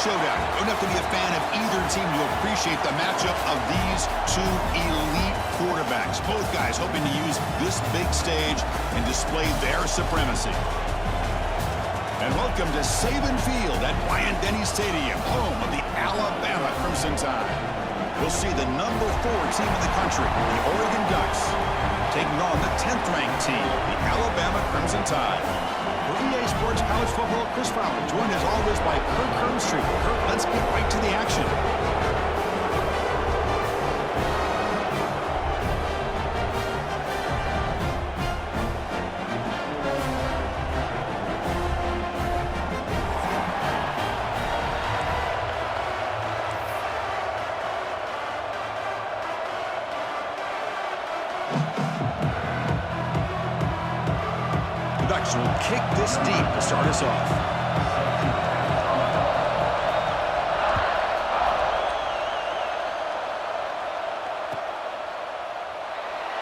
showdown. You don't have to be a fan of either team to appreciate the matchup of these two elite quarterbacks. Both guys hoping to use this big stage and display their supremacy. And welcome to Saban Field at Bryant-Denny Stadium, home of the Alabama Crimson Tide. We'll see the number 4 team in the country, the Oregon Ducks, taking on the 10th-ranked team, the Alabama Crimson Tide. For EA Sports College Football, Chris Fowler, joined as always by Kirk Herbstreit. Kirk, let's get right to the action. Will kick this deep to start us off.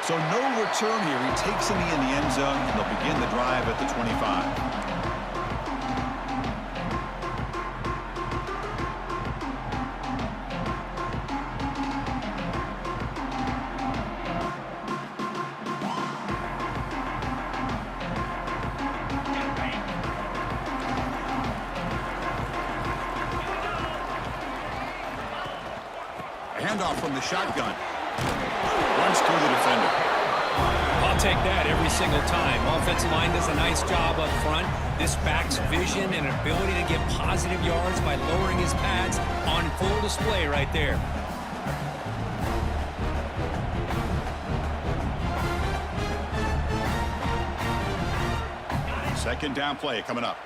So no return here. He takes it in the end zone, and they'll begin the drive at the 25. Handoff from the shotgun. Runs through the defender. I'll take that every single time. Offensive line does a nice job up front. This back's vision and ability to get positive yards by lowering his pads on full display right there. Second down play coming up.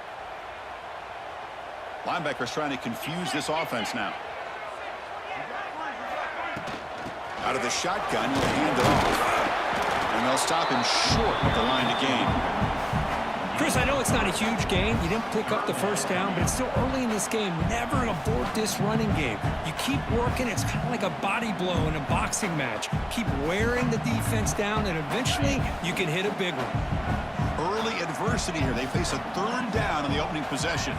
Linebackers trying to confuse this offense now. Out of the shotgun, he'll hand it off. And they'll stop him short of the line to gain. Chris, I know it's not a huge gain. You didn't pick up the first down, but it's still early in this game. Never abort this running game. You keep working. It's kind of like a body blow in a boxing match. Keep wearing the defense down, and eventually you can hit a big one. Early adversity here. They face a third down on the opening possession.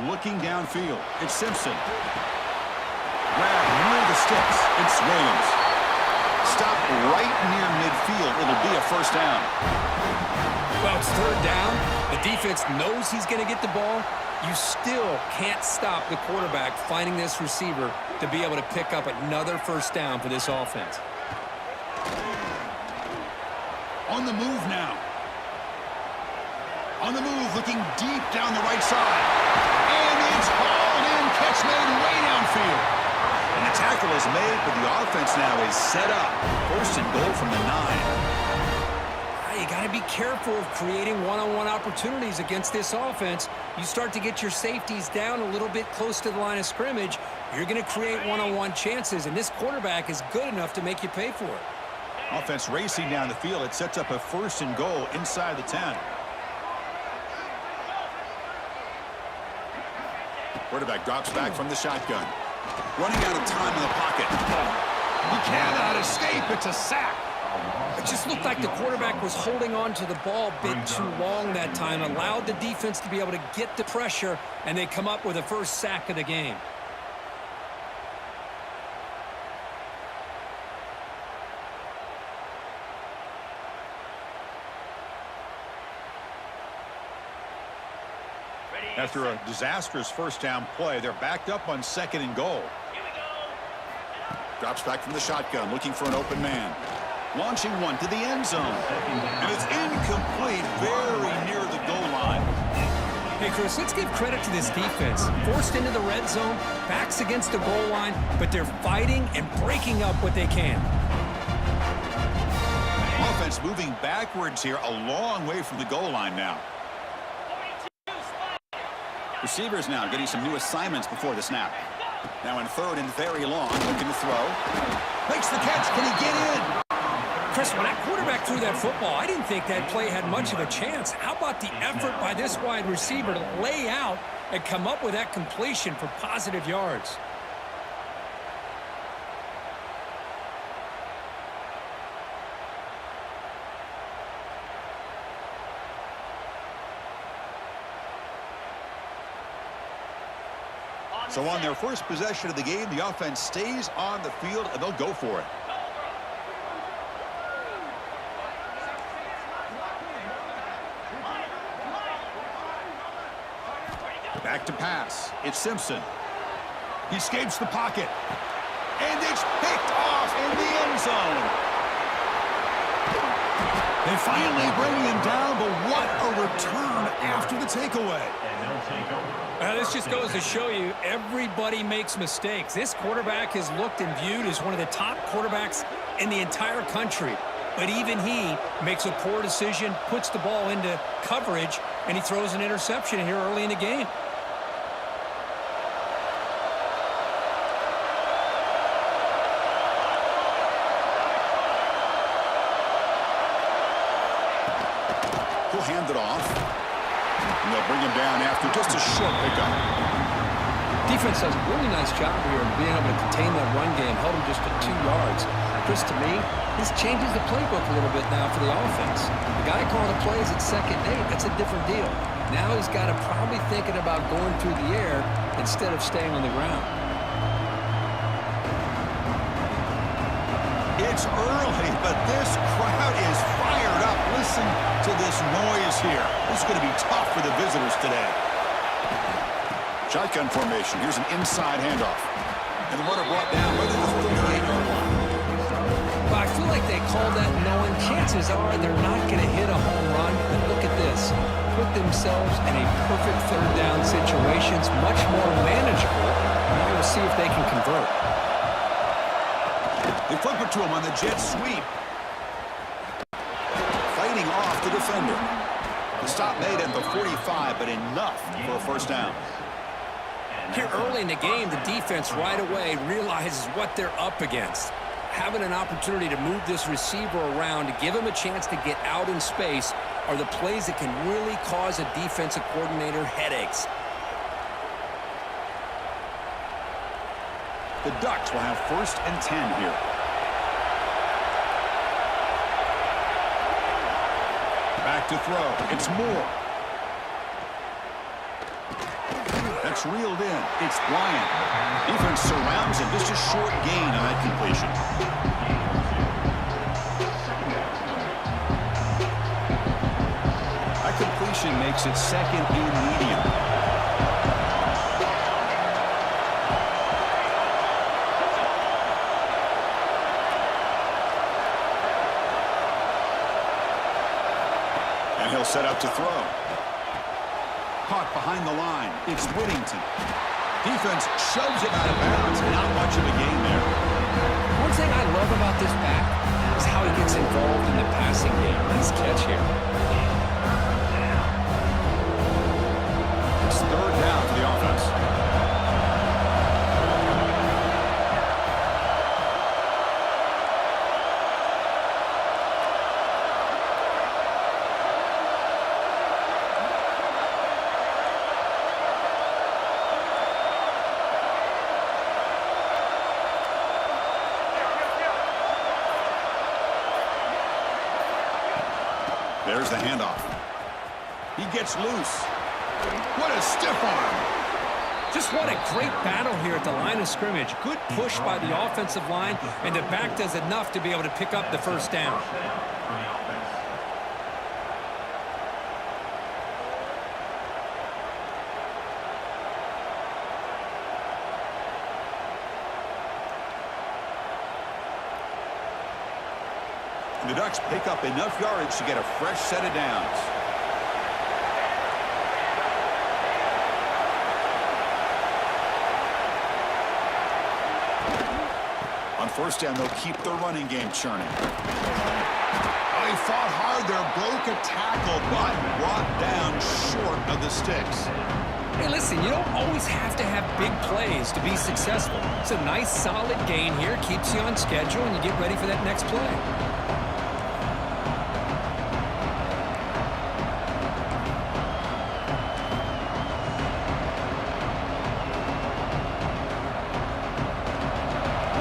Looking downfield, it's Simpson. Grab near the sticks, it's Williams. Stop right near midfield, it'll be a first down. Well, it's third down. The defense knows he's going to get the ball. You still can't stop the quarterback finding this receiver to be able to pick up another first down for this offense. On the move now. On the move, looking deep down the right side. And it's hauled in, catch made way downfield. And the tackle is made, but the offense now is set up. First and goal from the 9. You got to be careful of creating one-on-one opportunities against this offense. You start to get your safeties down a little bit close to the line of scrimmage, you're going to create one-on-one chances, and this quarterback is good enough to make you pay for it. Offense racing down the field. It sets up a first and goal inside the 10. Quarterback drops back from the shotgun. Running out of time in the pocket. He cannot escape. It's a sack. It just looked like the quarterback was holding on to the ball a bit too long that time, allowed the defense to be able to get the pressure, and they come up with a first sack of the game. After a disastrous first down play, they're backed up on second and goal. Drops back from the shotgun, looking for an open man. Launching one to the end zone. And it's incomplete, very near the goal line. Hey, Chris, let's give credit to this defense. Forced into the red zone, backs against the goal line, but they're fighting and breaking up what they can. Offense moving backwards here, a long way from the goal line now. Receivers now getting some new assignments before the snap. Now in third and very long, looking to throw. Makes the catch. Can he get in? Chris, when that quarterback threw that football, I didn't think that play had much of a chance. How about the effort by this wide receiver to lay out and come up with that completion for positive yards? So on their first possession of the game, the offense stays on the field, and they'll go for it. Back to pass. It's Simpson. He escapes the pocket. And it's picked off in the end zone. They finally bring him down, but what a return after the takeaway. This just goes to show you everybody makes mistakes. This quarterback is looked and viewed as one of the top quarterbacks in the entire country. But even he makes a poor decision, puts the ball into coverage, and he throws an interception here early in the game. He'll hand it off. And they'll bring him down after just a short pickup. Defense does a really nice job here of being able to contain that run game, held him just at 2 yards. Chris, to me, this changes the playbook a little bit now for the offense. The guy calling the plays at 2nd and 8, that's a different deal. Now he's got to probably thinking about going through the air instead of staying on the ground. It's early, but this crowd is fired up. Listen to this noise here. This is going to be tough for the visitors today. Shotgun formation. Here's an inside handoff. And the runner brought down right at the 38-yard line. Well, I feel like they called that knowing chances are they're not going to hit a home run. But look at this. Put themselves in a perfect 3rd down situations, much more manageable. Now we'll see if they can convert. They flip it to him on the jet sweep. Fighting off the defender. The stop made at the 45, but enough for a first down. Here early in the game, the defense right away realizes what they're up against. Having an opportunity to move this receiver around to give him a chance to get out in space are the plays that can really cause a defensive coordinator headaches. The Ducks will have 1st and 10 here. Back to throw. It's Moore. That's reeled in. It's Bryant. Defense surrounds him. Just a short gain on that completion. That completion makes it 2nd and medium. And he'll set up to throw. Caught behind the line. It's Whittington. Defense shoves him out of bounds. Not much of a gain there. One thing I love about this back is how he gets involved in the passing game. Nice catch here. It's 3rd down for the offense. There's the handoff. He gets loose. What a stiff arm. Just what a great battle here at the line of scrimmage. Good push by the offensive line, and the back does enough to be able to pick up the 1st down. The Ducks pick up enough yardage to get a fresh set of downs. On 1st down, they'll keep the running game churning. They fought hard there, broke a tackle, but brought down short of the sticks. Hey, listen, you don't always have to have big plays to be successful. It's a nice, solid gain here, keeps you on schedule, and you get ready for that next play.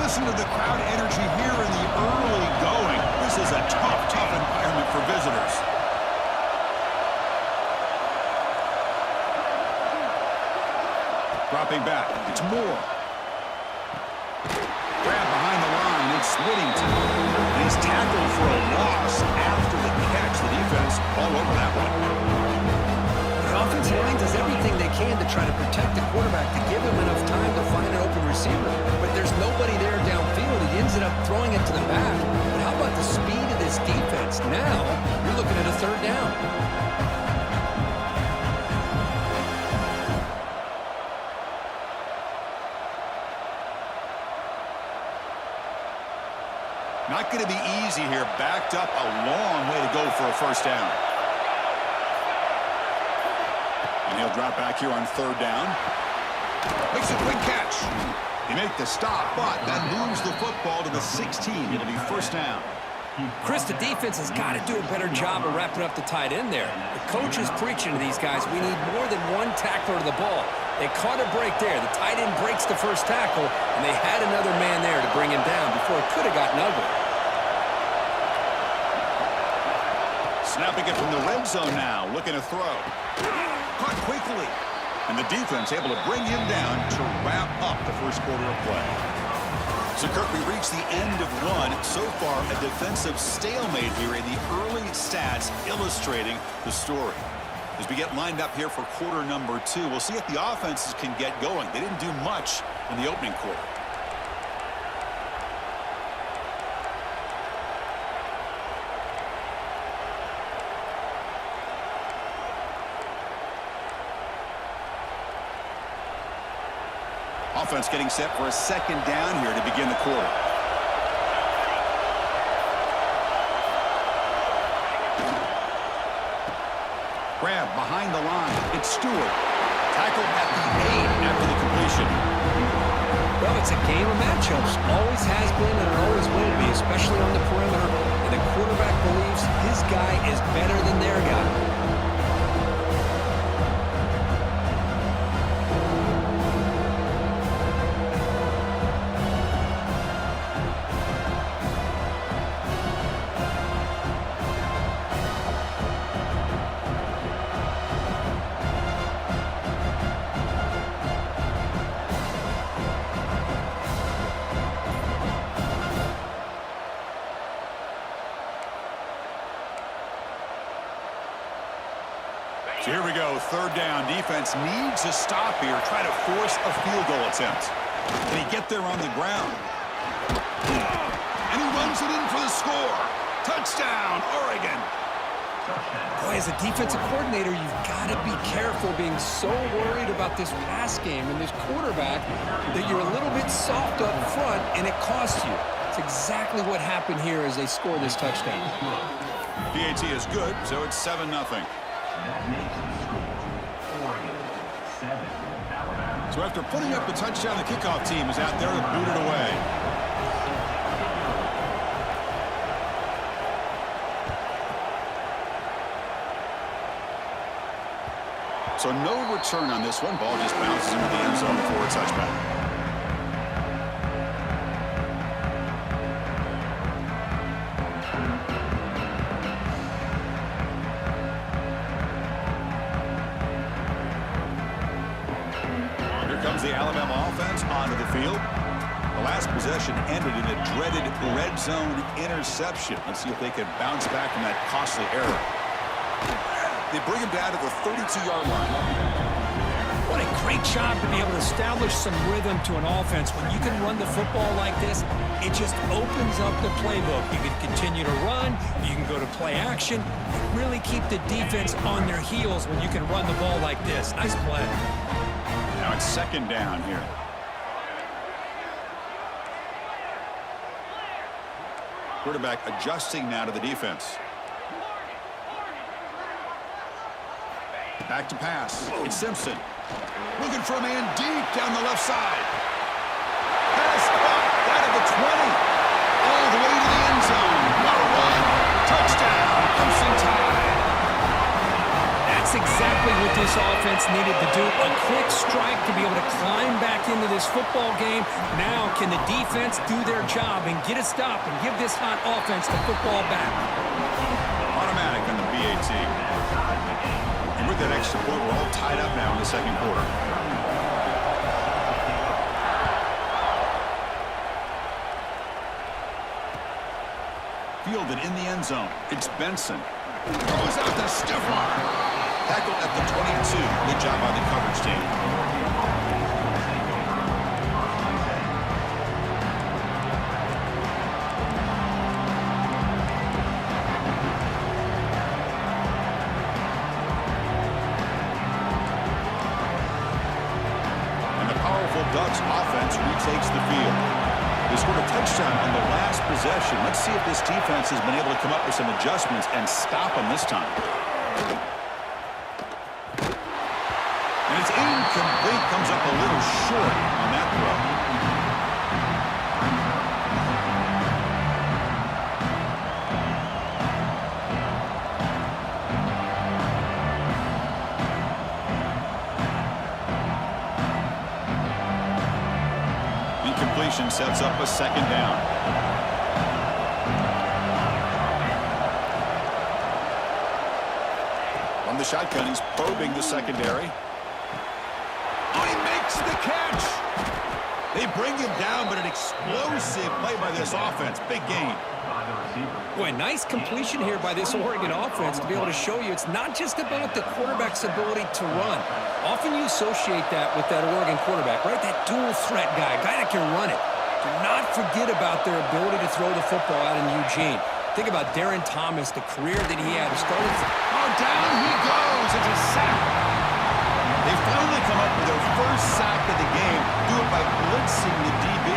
Listen to the crowd energy here in the early going. This is a tough environment for visitors. Dropping back. It's Moore. Grab behind the line. It's Whittington. And he's tackled for a loss after the catch. The defense all over that one. The offensive line does everything they can to try to protect the quarterback to give him enough time to find an open receiver. But there's nobody there downfield. He ends up throwing it to the back. But how about the speed of this defense? Now you're looking at a third down. Not going to be easy here. Backed up a long way to go for a first down. And he'll drop back here on third down. Makes a quick catch. He made the stop, but that moves the football to the 16. It'll be first down. Chris, the defense has got to do a better job of wrapping up the tight end there. The coach is preaching to these guys, we need more than one tackler to the ball. They caught a break there. The tight end breaks the first tackle, and they had another man there to bring him down before it could have gotten ugly. Snapping it from the red zone now, looking to throw. Caught quickly. And the defense able to bring him down to wrap up the first quarter of play. So, Kirk, we reached the end of one. So far, a defensive stalemate here in the early stats illustrating the story. As we get lined up here for quarter number 2, we'll see if the offenses can get going. They didn't do much in the opening quarter. Offense getting set for a second down here to begin the quarter. Grab behind the line. It's Stewart. Tackled at the 8 after the completion. Well, it's a game of matchups. Always has been and it always will be, especially on the perimeter. And the quarterback believes his guy is better than their guy. So here we go, third down. Defense needs a stop here, try to force a field goal attempt. Can he get there on the ground? And he runs it in for the score. Touchdown, Oregon. Boy, as a defensive coordinator, you've got to be careful being so worried about this pass game and this quarterback that you're a little bit soft up front and it costs you. It's exactly what happened here as they score this touchdown. PAT is good, so it's 7-0. So after putting up the touchdown, the kickoff team is out there to boot it away. So no return on this one. Ball just bounces into the end zone for a touchback. Comes the Alabama offense onto the field. The last possession ended in a dreaded red zone interception. Let's see if they can bounce back from that costly error. They bring him down to the 32-yard line. What a great job to be able to establish some rhythm to an offense. When you can run the football like this, it just opens up the playbook. You can continue to run. You can go to play action. Really keep the defense on their heels when you can run the ball like this. Nice play. Now it's second down here. Quarterback adjusting now to the defense. Back to pass. It's Simpson. Looking for a man deep down the left side. Pass caught out of the 20. All the way to the end zone. What a run. Touchdown. Crimson Tide. That's exactly what this offense needed to do. A quick strike to be able to climb back into this football game. Now can the defense do their job and get a stop and give this hot offense the football back? Automatic on the BAT. And with that extra point, we're all tied up now in the second quarter. fielded in the end zone. It's Benson. Goes out the stiff arm. Tackled at the 22. Good job by the coverage team. Ducks offense retakes the field. They scored a touchdown on the last possession. Let's see if this defense has been able to come up with some adjustments and stop them this time. And it's incomplete. Comes up a little short on that throw. Sets up a second down. From the shotgun, he's probing the secondary. Oh, he makes the catch. They bring him down, but an explosive play by this offense. Big gain. Boy, nice completion here by this Oregon offense to be able to show you it's not just about the quarterback's ability to run. Often you associate that with that Oregon quarterback, right? That dual threat guy that can run it. Do not forget about their ability to throw the football out in Eugene. Think about Darren Thomas, the career that he had. Oh, down he goes. It's a sack. They finally come up with their first sack of the game. Do it by blitzing the DB.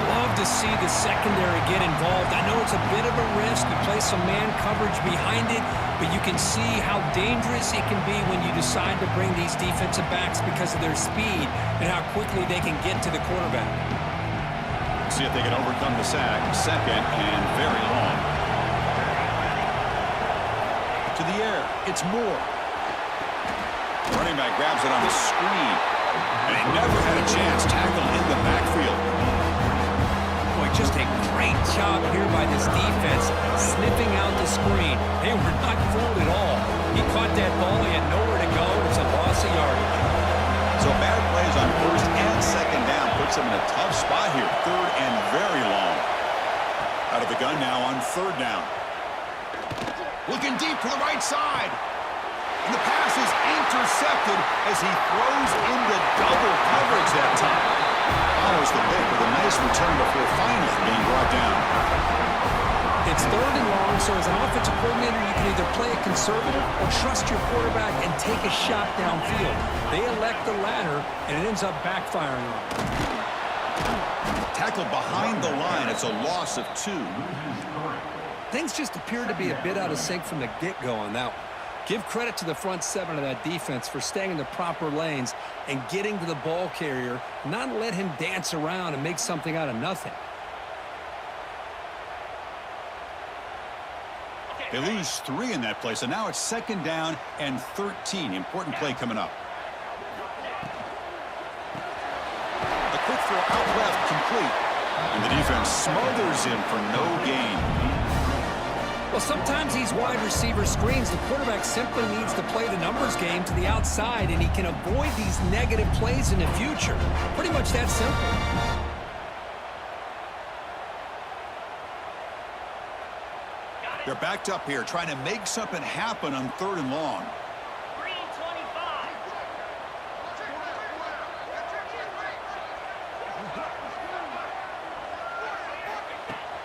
Love to see the secondary get involved. I know it's a bit of a risk. You play some man coverage behind it, but you can see how dangerous it can be when you decide to bring these defensive backs because of their speed and how quickly they can get to the quarterback. See if they can overcome the sack. Second and very long. To the air. It's Moore. Running back grabs it on the screen. And he never had a chance. Tackled in the backfield. Boy, just a great job here by this defense, sniffing out the screen. They were not fooled at all. He caught that ball. He had nowhere to go. It's a loss of yardage. So bad plays on first and second down puts them in a tough spot here. Third and very long. Out of the gun now on third down. Looking deep to the right side. And the pass is intercepted as he throws into double coverage that time. Follows the pick with a nice return before finally being brought down. It's third and long, so as an offensive coordinator, you can either play it conservative or trust your quarterback and take a shot downfield. They elect the latter, and it ends up backfiring on them. Tackled behind the line. It's a loss of 2. Things just appear to be a bit out of sync from the get-go on that one. Give credit to the front 7 of that defense for staying in the proper lanes and getting to the ball carrier, not let him dance around and make something out of nothing. They lose 3 in that play, so now it's second down and 13. Important play coming up. A quick throw out left, complete. And the defense smothers him for no gain. Well, sometimes these wide receiver screens, the quarterback simply needs to play the numbers game to the outside, and he can avoid these negative plays in the future. Pretty much that simple. They're backed up here, trying to make something happen on third and long.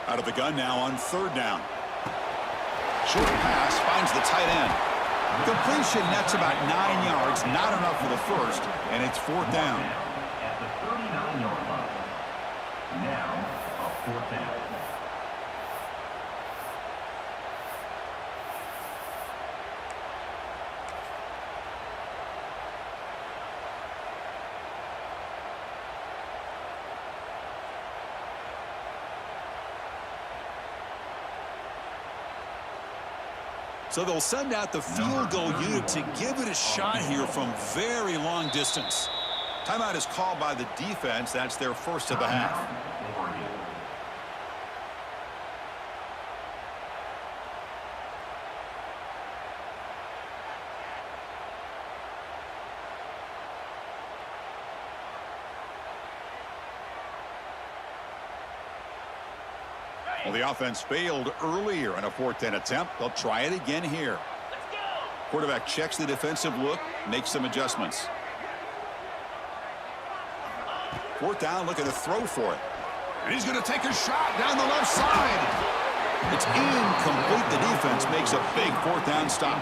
Out of the gun now on third down. Short pass finds the tight end. Completion nets about 9 yards, not enough for the first, and it's fourth down. At the 39-yard line. Now, a fourth down. So they'll send out the field goal unit to give it a shot here from very long distance. Timeout is called by the defense. That's their first of the half. Well, the offense failed earlier in a 4th down attempt. They'll try it again here. Quarterback checks the defensive look, makes some adjustments. 4th down, looking to throw for it. And he's going to take a shot down the left side. It's incomplete. The defense makes a big 4th down stop.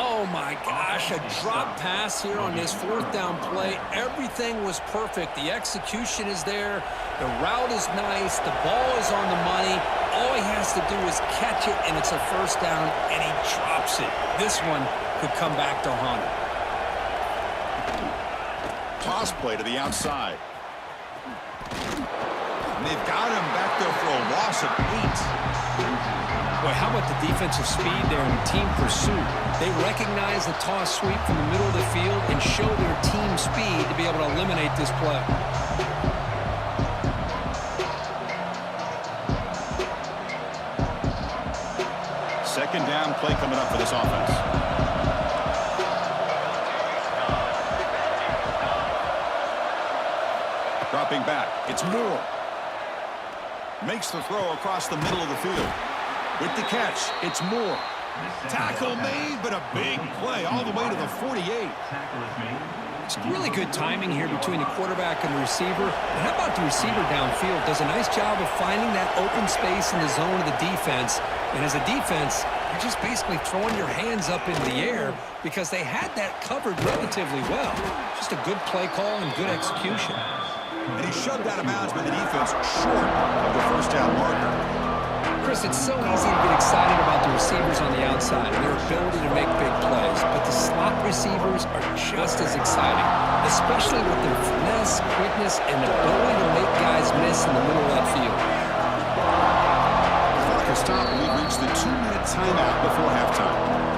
Oh, my gosh, a drop pass here on this 4th down play. Everything was perfect. The execution is there. The route is nice. The ball is on the money. All he has to do is catch it, and it's a 1st down, and he drops it. This one could come back to haunt him. Toss play to the outside. And they've got him back there for a loss of 8. Boy, how about the defensive speed there and team pursuit? They recognize the toss sweep from the middle of the field and show their team speed to be able to eliminate this play. Second down play coming up for this offense. Dropping back. It's Moore. Makes the throw across the middle of the field. With the catch, it's Moore. Tackle made, but a big play all the way to the 48. It's really good timing here between the quarterback and the receiver. And how about the receiver downfield? Does a nice job of finding that open space in the zone of the defense. And as a defense, you're just basically throwing your hands up in the air because they had that covered relatively well. Just a good play call and good execution. And he shoved out of bounds by the defense short of the 1st down marker. Chris, it's so easy to get excited about the receivers on the outside and their ability to make big plays, but the slot receivers are just as exciting, especially with their finesse, quickness, and ability to make guys miss in the middle of that field. The clock has stopped, and we've reached the 2-minute timeout before halftime.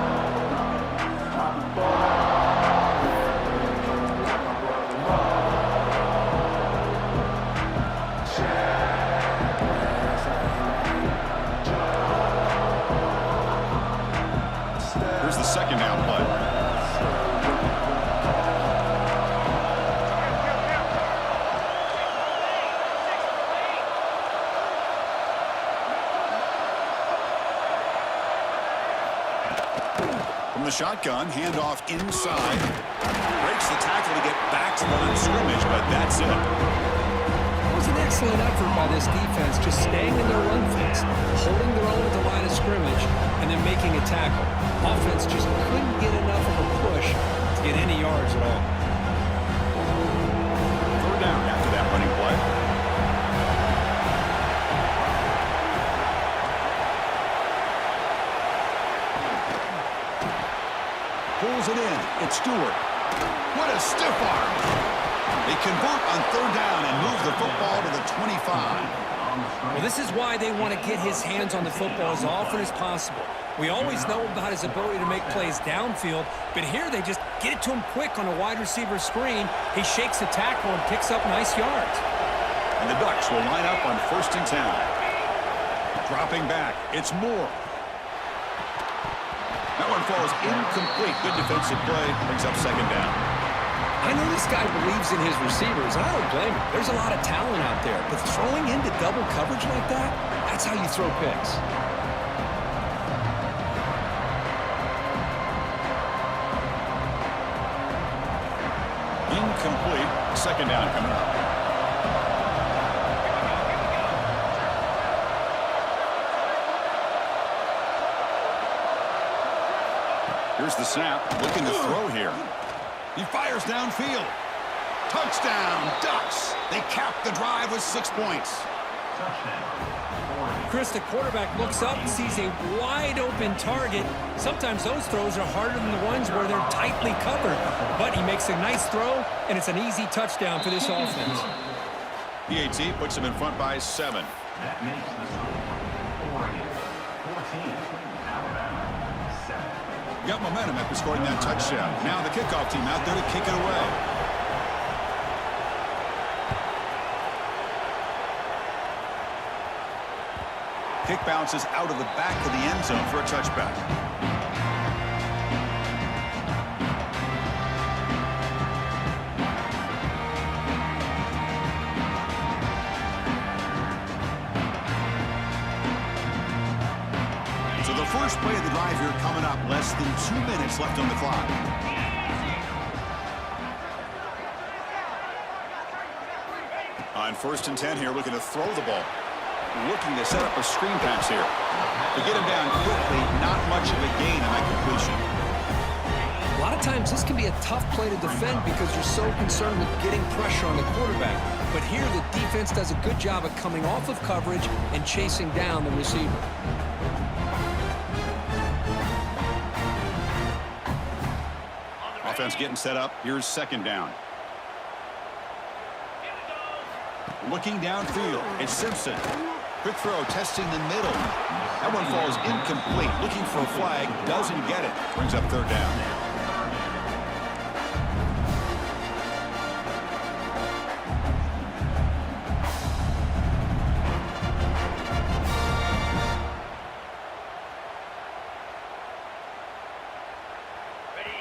Second down play. From the shotgun, handoff inside. Breaks the tackle to get back to the line of scrimmage, but that's it. It was an excellent effort by this defense, just staying in their run fence, holding their own at the line of scrimmage, and then making a tackle. Offense just couldn't get enough of a push to get any yards at all. 3rd down after that running play. Pulls it in. It's Stewart. What a stiff arm. They convert on 3rd down and move the football to the 25. Well, this is why they want to get his hands on the football as often as possible. We always know about his ability to make plays downfield, but here they just get it to him quick on a wide receiver screen. He shakes the tackle and picks up nice yards. And the Ducks will line up on 1st and 10. Dropping back, it's Moore. That one falls incomplete. Good defensive play, brings up 2nd down. I know this guy believes in his receivers, and I don't blame him. There's a lot of talent out there, but throwing into double coverage like that, that's how you throw picks. Incomplete. 2nd down coming up. Here's the snap. Looking to throw here. He fires downfield. Touchdown, Ducks. They cap the drive with 6 points. Chris, the quarterback looks up and sees a wide-open target. Sometimes those throws are harder than the ones where they're tightly covered. But he makes a nice throw, and it's an easy touchdown for this offense. PAT puts him in front by 7. That makes the score 14. Alabama 7. Got momentum after scoring that touchdown. Now the kickoff team out there to kick it away. Kick bounces out of the back of the end zone for a touchback. first play of the drive here coming up. Less than 2 minutes left on the clock. On 1st and 10 here, looking to throw the ball. Looking to set up a screen pass here. To get him down quickly, not much of a gain on that completion. A lot of times this can be a tough play to defend because you're so concerned with getting pressure on the quarterback. But here the defense does a good job of coming off of coverage and chasing down the receiver. Offense getting set up. Here's 2nd down. Looking downfield, it's Simpson. Quick throw, testing the middle. That one falls incomplete. Looking for a flag, doesn't get it. Brings up 3rd down.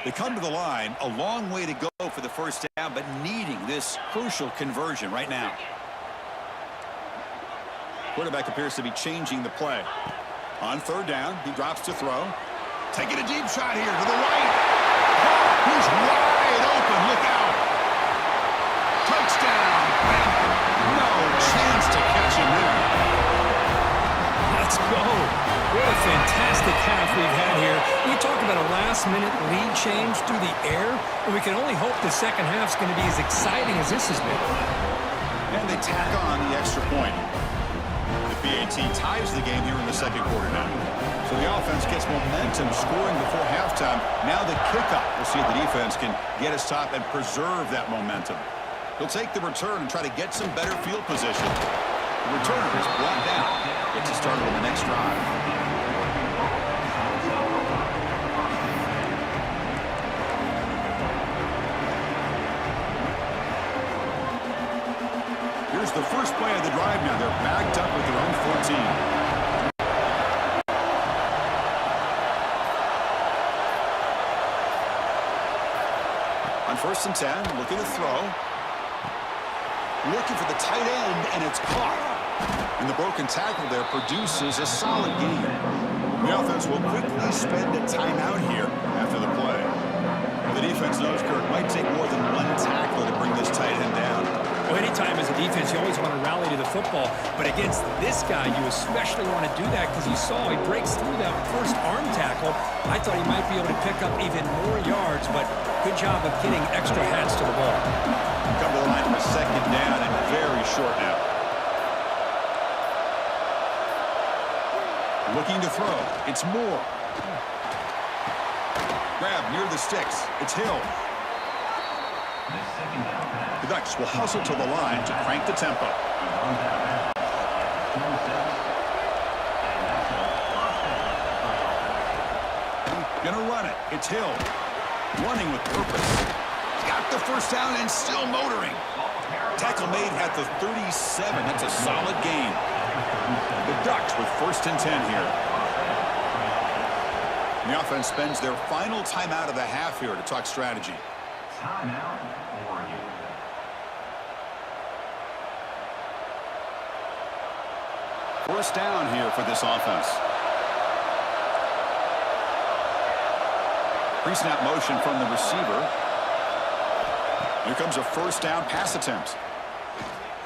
They come to the line, a long way to go for the 1st down, but needing this crucial conversion right now. Quarterback appears to be changing the play. On 3rd down, he drops to throw. Taking a deep shot here to the right. He's wide open. Look out. Touchdown. No chance to catch him there. Let's go. What a fantastic half we've had here. We talk about a last-minute lead change through the air, and we can only hope the second half's going to be as exciting as this has been. And they tack on the extra point. BAT ties the game here in the 2nd quarter now. So the offense gets momentum scoring before halftime. Now the kickoff. We'll see if the defense can get a stop and preserve that momentum. He'll take the return and try to get some better field position. The returner is brought down. Gets it started on the next drive. Here's the first play of the drive now. They're backed up with their own 14. On 1st and 10, looking to throw. Looking for the tight end, and it's caught. And the broken tackle there produces a solid gain. The offense will quickly spend a timeout here after the play. The defense knows Kirk might take more than one tackle to bring this tight end down. Well, anytime as a defense, you always want to rally to the football. But against this guy, you especially want to do that because you saw he breaks through that first arm tackle. I thought he might be able to pick up even more yards, but good job of getting extra hands to the ball. Come to the line for 2nd down and very short now. Looking to throw. It's Moore. Grab near the sticks. It's Hill. The Ducks will hustle to the line to crank the tempo. Gonna run it. It's Hill. Running with purpose. Got the 1st down and still motoring. Tackle made at the 37. That's a solid gain. The Ducks with 1st and 10 here. The offense spends their final timeout of the half here to talk strategy. Timeout, Oregon. First down here for this offense. Pre-snap motion from the receiver. Here comes a 1st down pass attempt.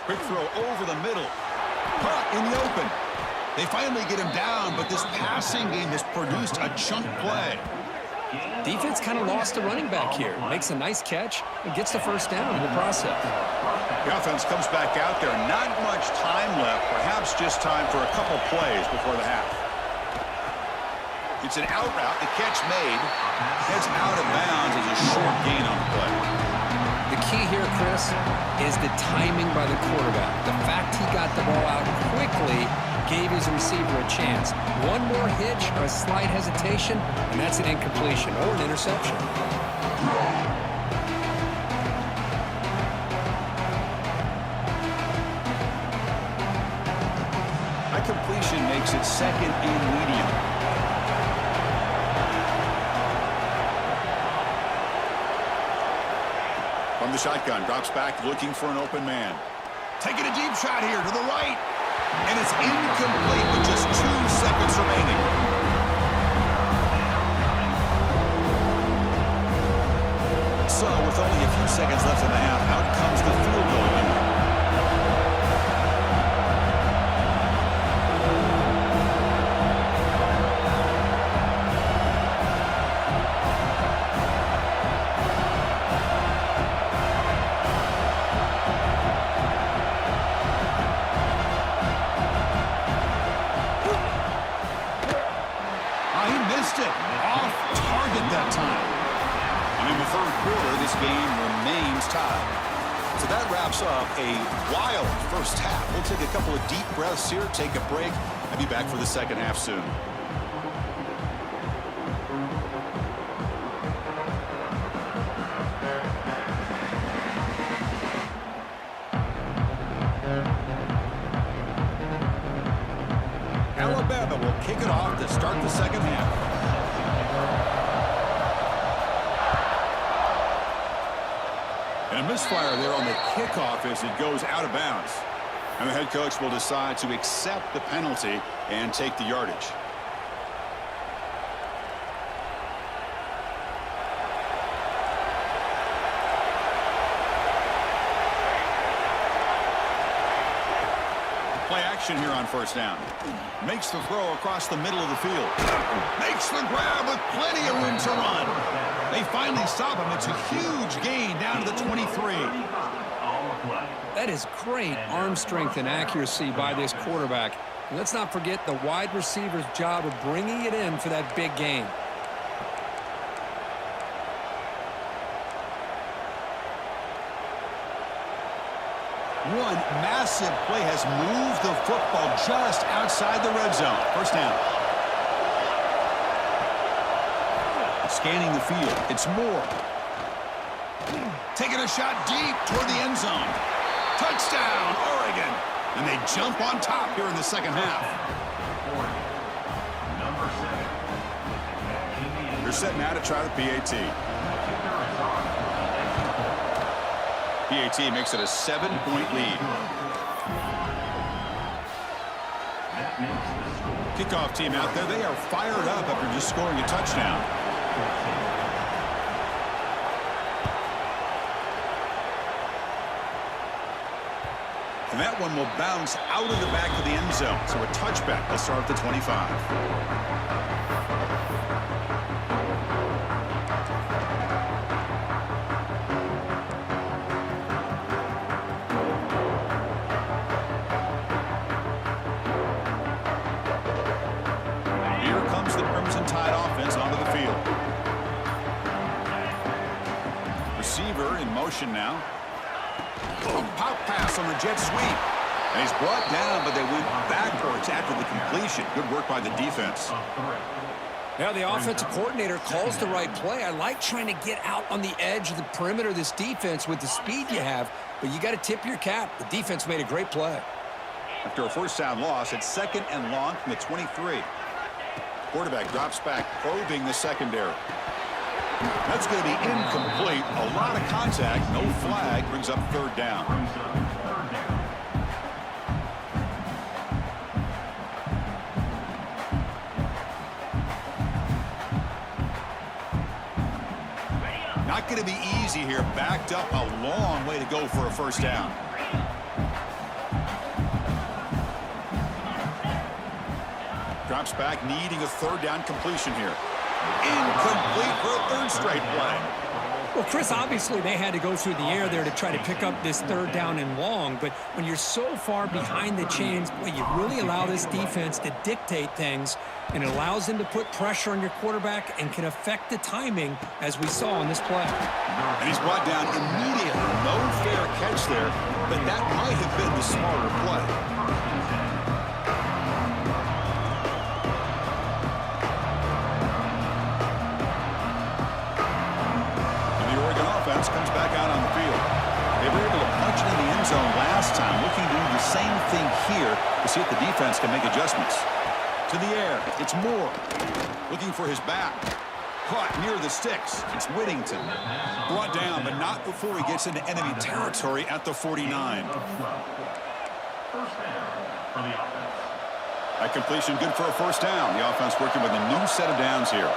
Quick throw over the middle. Caught in the open. They finally get him down, but this passing game has produced a chunk play. Defense kind of lost the running back here. Makes a nice catch and gets the 1st down in the process. The offense comes back out there. Not much time left. Perhaps just time for a couple plays before the half. It's an out route. The catch made. Heads out of bounds as a short gain on the play. The key here, Chris, is the timing by the quarterback. The fact he got the ball out quickly gave his receiver a chance. One more hitch or a slight hesitation, and that's an incompletion or an interception. That completion makes it 2nd and medium. From the shotgun, drops back looking for an open man. Taking a deep shot here to the right. And it's incomplete with just 2 seconds remaining. with only a few seconds left in the half, out comes the field goal unit. He missed it. Off target that time. And in the third quarter, this game remains tied. So that wraps up a wild first half. We'll take a couple of deep breaths here, take a break. I'll be back for the second half soon. Alabama will kick it off to start the second half. And a misfire there on the kickoff as it goes out of bounds. And the head coach will decide to accept the penalty and take the yardage. Play action here on first down. Makes the throw across the middle of the field. Makes the grab with plenty of room to run. They finally stop him. It's a huge gain down to the 23. That is great arm strength and accuracy by this quarterback. And let's not forget the wide receiver's job of bringing it in for that big gain. One massive play has moved the football just outside the red zone. First down. Scanning the field. It's Moore. Taking a shot deep toward the end zone. Touchdown, Oregon. And they jump on top here in the second half. They're set now to try the PAT. PAT makes it a 7-point lead. Kickoff team out there, they are fired up after just scoring a touchdown. And that one will bounce out of the back of the end zone. So a touchback will start at the 25. Now. Pop pass on the jet sweep. And he's brought down, but they went backwards after the completion. Good work by the defense. Now the offensive coordinator calls the right play. I like trying to get out on the edge of the perimeter of this defense with the speed you have, but you got to tip your cap. The defense made a great play. After a first down loss, it's second and long from the 23. Quarterback drops back, probing the secondary. That's going to be incomplete. A lot of contact. No flag. Brings up third down. Not going to be easy here. Backed up a long way to go for a first down. Drops back, needing a third down completion here. Incomplete for a third straight play. Well, Chris, obviously they had to go through the air there to try to pick up this third down and long, but when you're so far behind the chains, boy, you really allow this defense to dictate things, and it allows them to put pressure on your quarterback and can affect the timing, as we saw on this play. And he's brought down immediately. No fair catch there, but that might have been the smarter play. Comes back out on the field. They were able to punch it in the end zone last time, looking to do the same thing here to see if the defense can make adjustments. To the air, it's Moore. Looking for his back. Caught near the sticks. It's Whittington. Brought down, but not before he gets into enemy territory at the 49. That completion good for a first down. The offense working with a new set of downs here.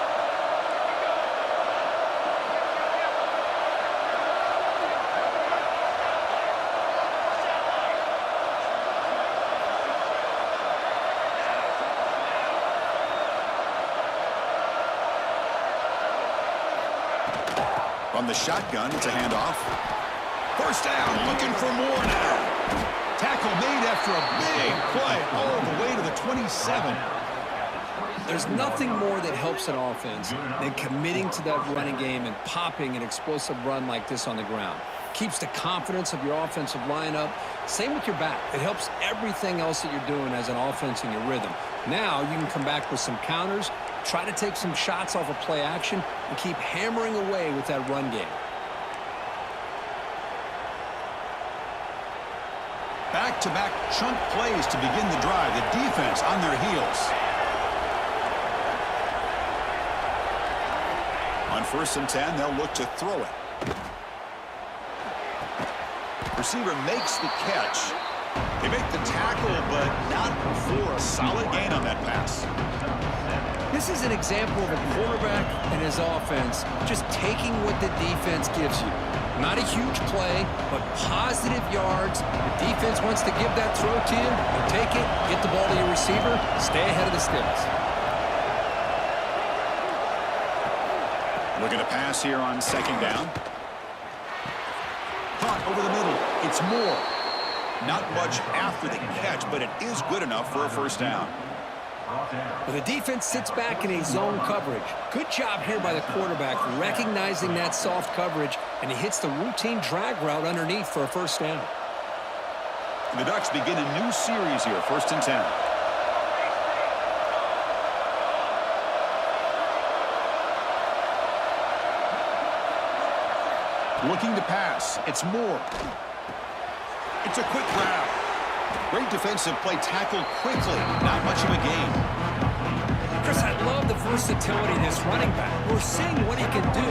From the shotgun, it's a handoff. First down, looking for more now. Tackle made after a big play all the way to the 27. There's nothing more that helps an offense than committing to that running game and popping an explosive run like this on the ground. Keeps the confidence of your offensive line up. Same with your back. It helps everything else that you're doing as an offense in your rhythm. Now you can come back with some counters, try to take some shots off of play action, and keep hammering away with that run game. Back-to-back chunk plays to begin the drive. The defense on their heels. On 1st and 10, they'll look to throw it. Receiver makes the catch. They make the tackle, but not for a solid gain on that pass. This is an example of a quarterback and his offense just taking what the defense gives you. Not a huge play, but positive yards. The defense wants to give that throw to you. You take it, get the ball to your receiver, stay ahead of the sticks. Looking to pass here on 2nd down. Caught over the middle. It's Moore. Not much after the catch, but it is good enough for a 1st down. Well, the defense sits back in a zone coverage. Good job here by the quarterback recognizing that soft coverage, and he hits the routine drag route underneath for a 1st down. The Ducks begin a new series here, 1st and 10. Looking to pass. It's Moore. It's a quick grab. Great defensive play, tackled quickly. Not much of a gain. Chris, I love the versatility of this running back. We're seeing what he can do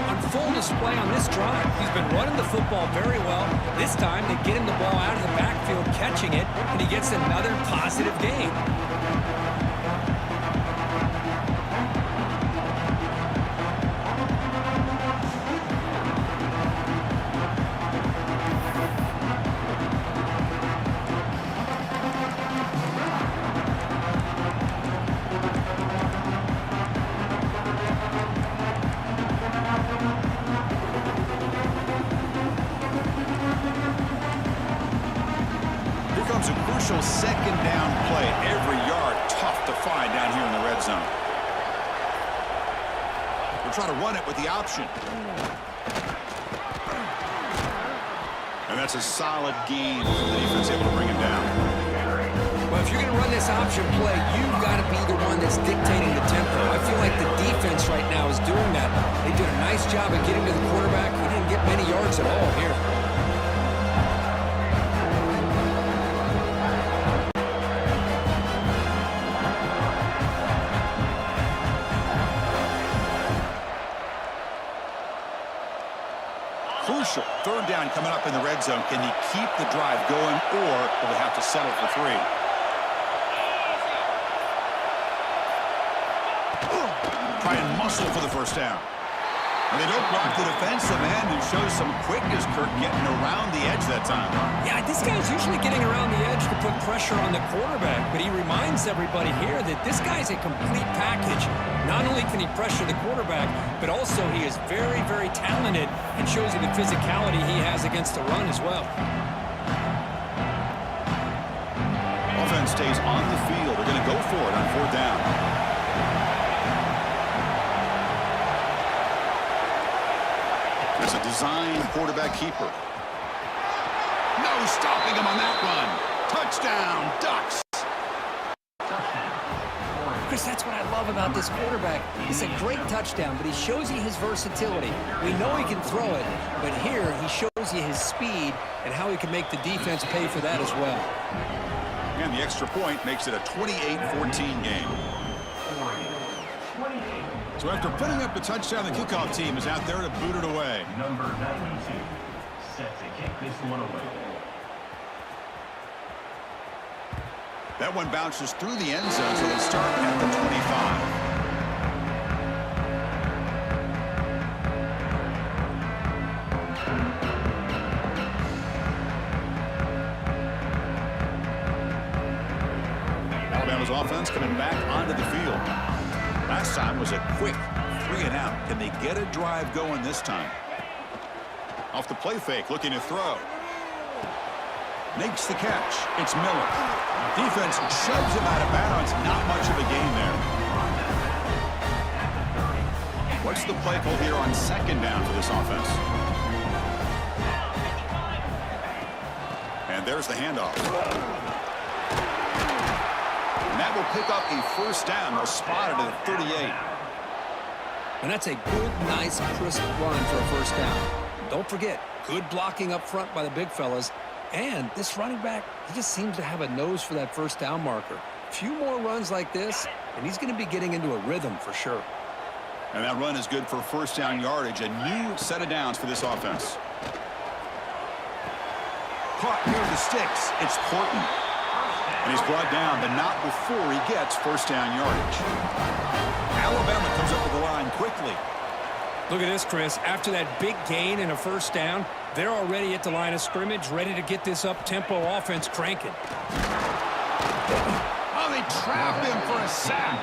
on full display on this drive. He's been running the football very well. This time, they get him the ball out of the backfield, catching it, and he gets another positive gain. A crucial 2nd down play. Every yard tough to find down here in the red zone. We'll try to run it with the option. And that's a solid gain from the defense, able to bring him down. Well, if you're going to run this option play, you've got to be the one that's dictating the tempo. I feel like the defense right now is doing that. They did a nice job of getting to the quarterback. He didn't get many yards at all here. Crucial 3rd down coming up in the red zone. Can he keep the drive going, or will they have to settle for 3? Try and muscle for the 1st down. And they don't block the defensive end, who shows some quickness, Kirk, getting around the edge that time. Yeah, this guy's usually getting around the edge to put pressure on the quarterback, but he reminds everybody here that this guy's a complete package. Not only can he pressure the quarterback, but also he is very, very talented and shows you the physicality he has against the run as well. Offense stays on the field. They're going to go for it on 4th down. There's a design quarterback keeper. No stopping him on that run. Touchdown, Ducks. Chris, that's what I love about this quarterback. It's a great touchdown, but he shows you his versatility. We know he can throw it, but here he shows you his speed and how he can make the defense pay for that as well. And the extra point makes it a 28-14 game. So after putting up the touchdown, the kickoff team is out there to boot it away. Number 92 set to kick this one away. That one bounces through the end zone, so they start at the 25. Alabama's offense coming back onto the field. Last time was a quick 3-and-out. Can they get a drive going this time? Off the play fake, looking to throw. Makes the catch. It's Miller. Defense shoves him out of bounds. Not much of a gain there. What's the play call here on second down for this offense? And there's the handoff. And that will pick up a first down. They'll spot it at 38. And that's a good, nice, crisp run for a first down. Don't forget, good blocking up front by the big fellas. And this running back, he just seems to have a nose for that first down marker. A few more runs like this, and he's going to be getting into a rhythm for sure. And that run is good for first down yardage. A new set of downs for this offense. Caught near the sticks. It's Porton. And he's brought down, but not before he gets first down yardage. Alabama comes up with the line quickly. Look at this, Chris. After that big gain and a first down, they're already at the line of scrimmage, ready to get this up-tempo offense cranking. Oh, they trap him for a sack.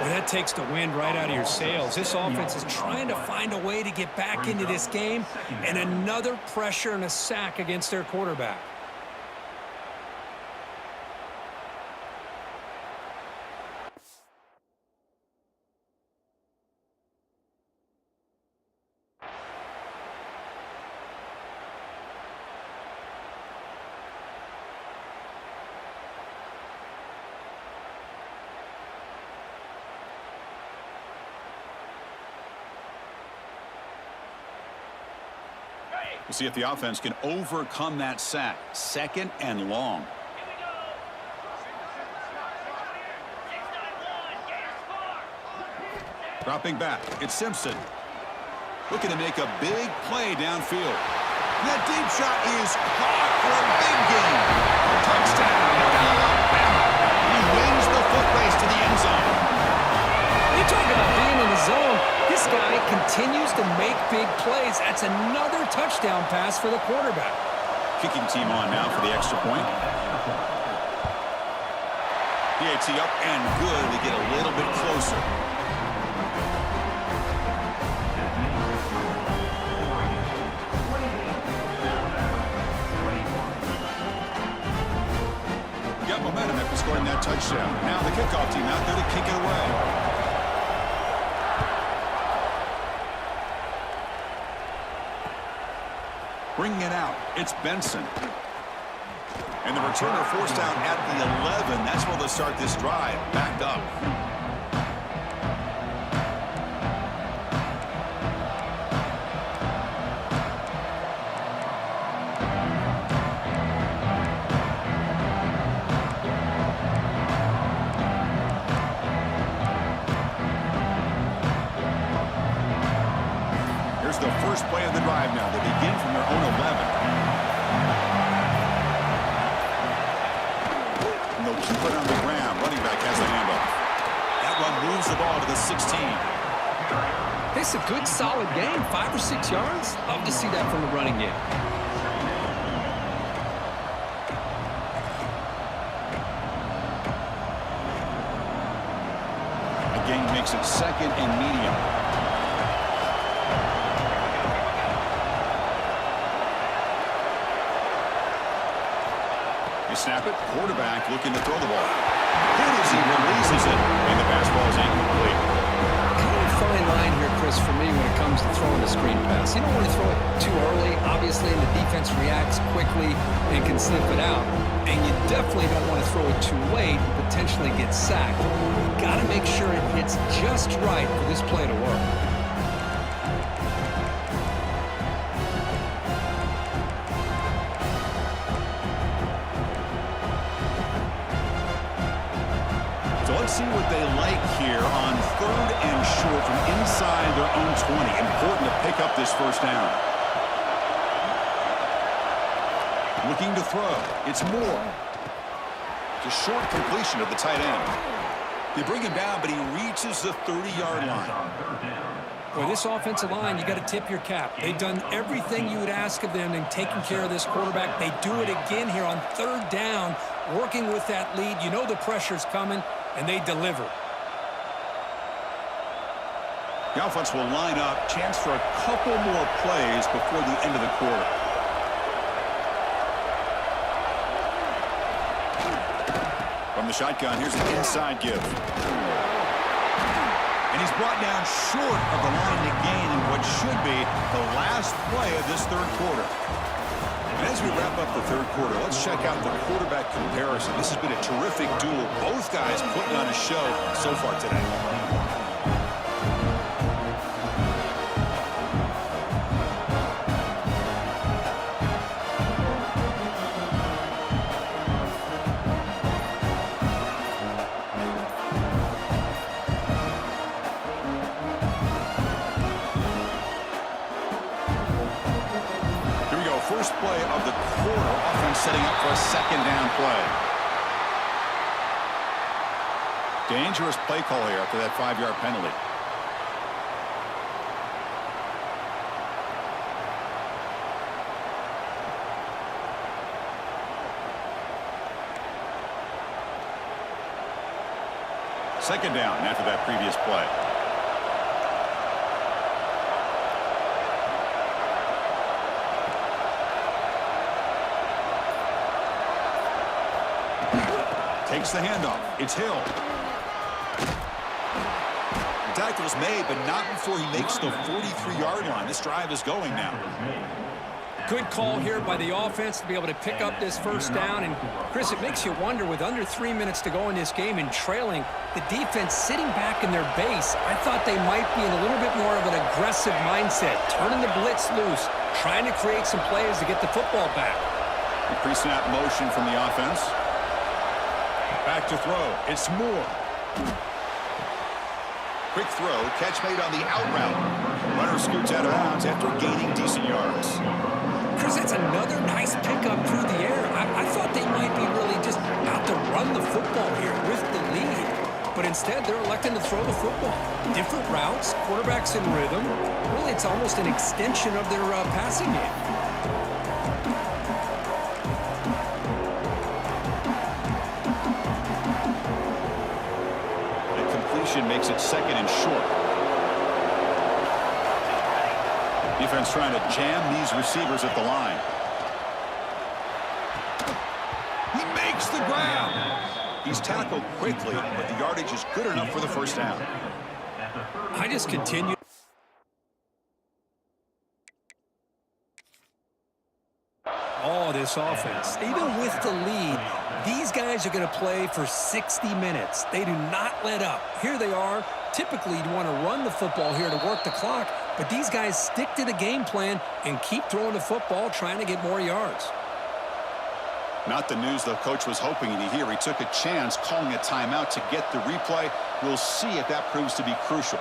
Well, that takes the wind right out of your sails. This offense is trying to find a way to get back into this game, and another pressure and a sack against their quarterback. We'll see if the offense can overcome that sack. Second and long. Dropping back. It's Simpson. Looking to make a big play downfield. That deep shot is caught for a big gain. Touchdown, Alabama. He wins the foot race to the end zone. You talk about being in the zone. This guy continues to make big plays. That's another touchdown pass for the quarterback. Kicking team on now for the extra point. PAT up and good to get a little bit closer. Got momentum after scoring that touchdown. Now the kickoff team out there to kick it away. Bringing it out, it's Benson. And the returner forced out at the 11. That's where they'll start this drive. Backed up. Here's the first play of the drive now. They begin from their own 11. And they'll keep it on the ground. Running back has the handoff. That one moves the ball to the 16. It's a good, solid game. 5 or 6 yards. Love to see that from the running game. The gain makes it second and medium. They snap it. Quarterback looking to throw the ball. Hit as he releases it, and the pass ball is incomplete. Kind of a fine line here, Chris, for me when it comes to throwing a screen pass. You don't want to throw it too early, obviously, and the defense reacts quickly and can sniff it out. And you definitely don't want to throw it too late and potentially get sacked. You got to make sure it hits just right for this play to work. So let's see what they like here on third and short from inside their own 20. Important to pick up this first down. Looking to throw. It's Moore. It's a short completion of the tight end. They bring him down, but he reaches the 30-yard line. Well, this offensive line, you got to tip your cap. They've done everything you would ask of them in taking care of this quarterback. They do it again here on third down, working with that lead. You know the pressure's coming, and they deliver. The offense will line up. Chance for a couple more plays before the end of the quarter. From the shotgun, here's an inside give. And he's brought down short of the line to gain in what should be the last play of this third quarter. And as we wrap up the third quarter, let's check out the quarterback comparison. This has been a terrific duel. Both guys putting on a show so far today. First play of the quarter, offense setting up for a second down play. Dangerous play call here after that 5-yard penalty. Second down after that previous play. Takes the handoff. It's Hill. The tackle's made, but not before he makes the 43-yard line. This drive is going now. Good call here by the offense to be able to pick up this first down. And, Chris, it makes you wonder, with under 3 minutes to go in this game and trailing, the defense sitting back in their base, I thought they might be in a little bit more of an aggressive mindset, turning the blitz loose, trying to create some plays to get the football back. The pre-snap motion from the offense. Back to throw. It's Moore. Quick throw. Catch made on the out route. Runner scoots out of bounds after gaining decent yards. Chris, that's another nice pickup through the air. I thought they might be really just out to run the football here with the lead. But instead, they're electing to throw the football. Different routes, quarterbacks in rhythm. Really, it's almost an extension of their passing game. Makes it second and short. Defense trying to jam these receivers at the line. He makes the grab. He's tackled quickly, but the yardage is good enough for the first down. I just continue. Oh, this offense. Even with the lead, these guys are going to play for 60 minutes. They do not let up. Here they are. Typically, you want to run the football here to work the clock, but these guys stick to the game plan and keep throwing the football, trying to get more yards. Not the news the coach was hoping to hear. He took a chance calling a timeout to get the replay. We'll see if that proves to be crucial.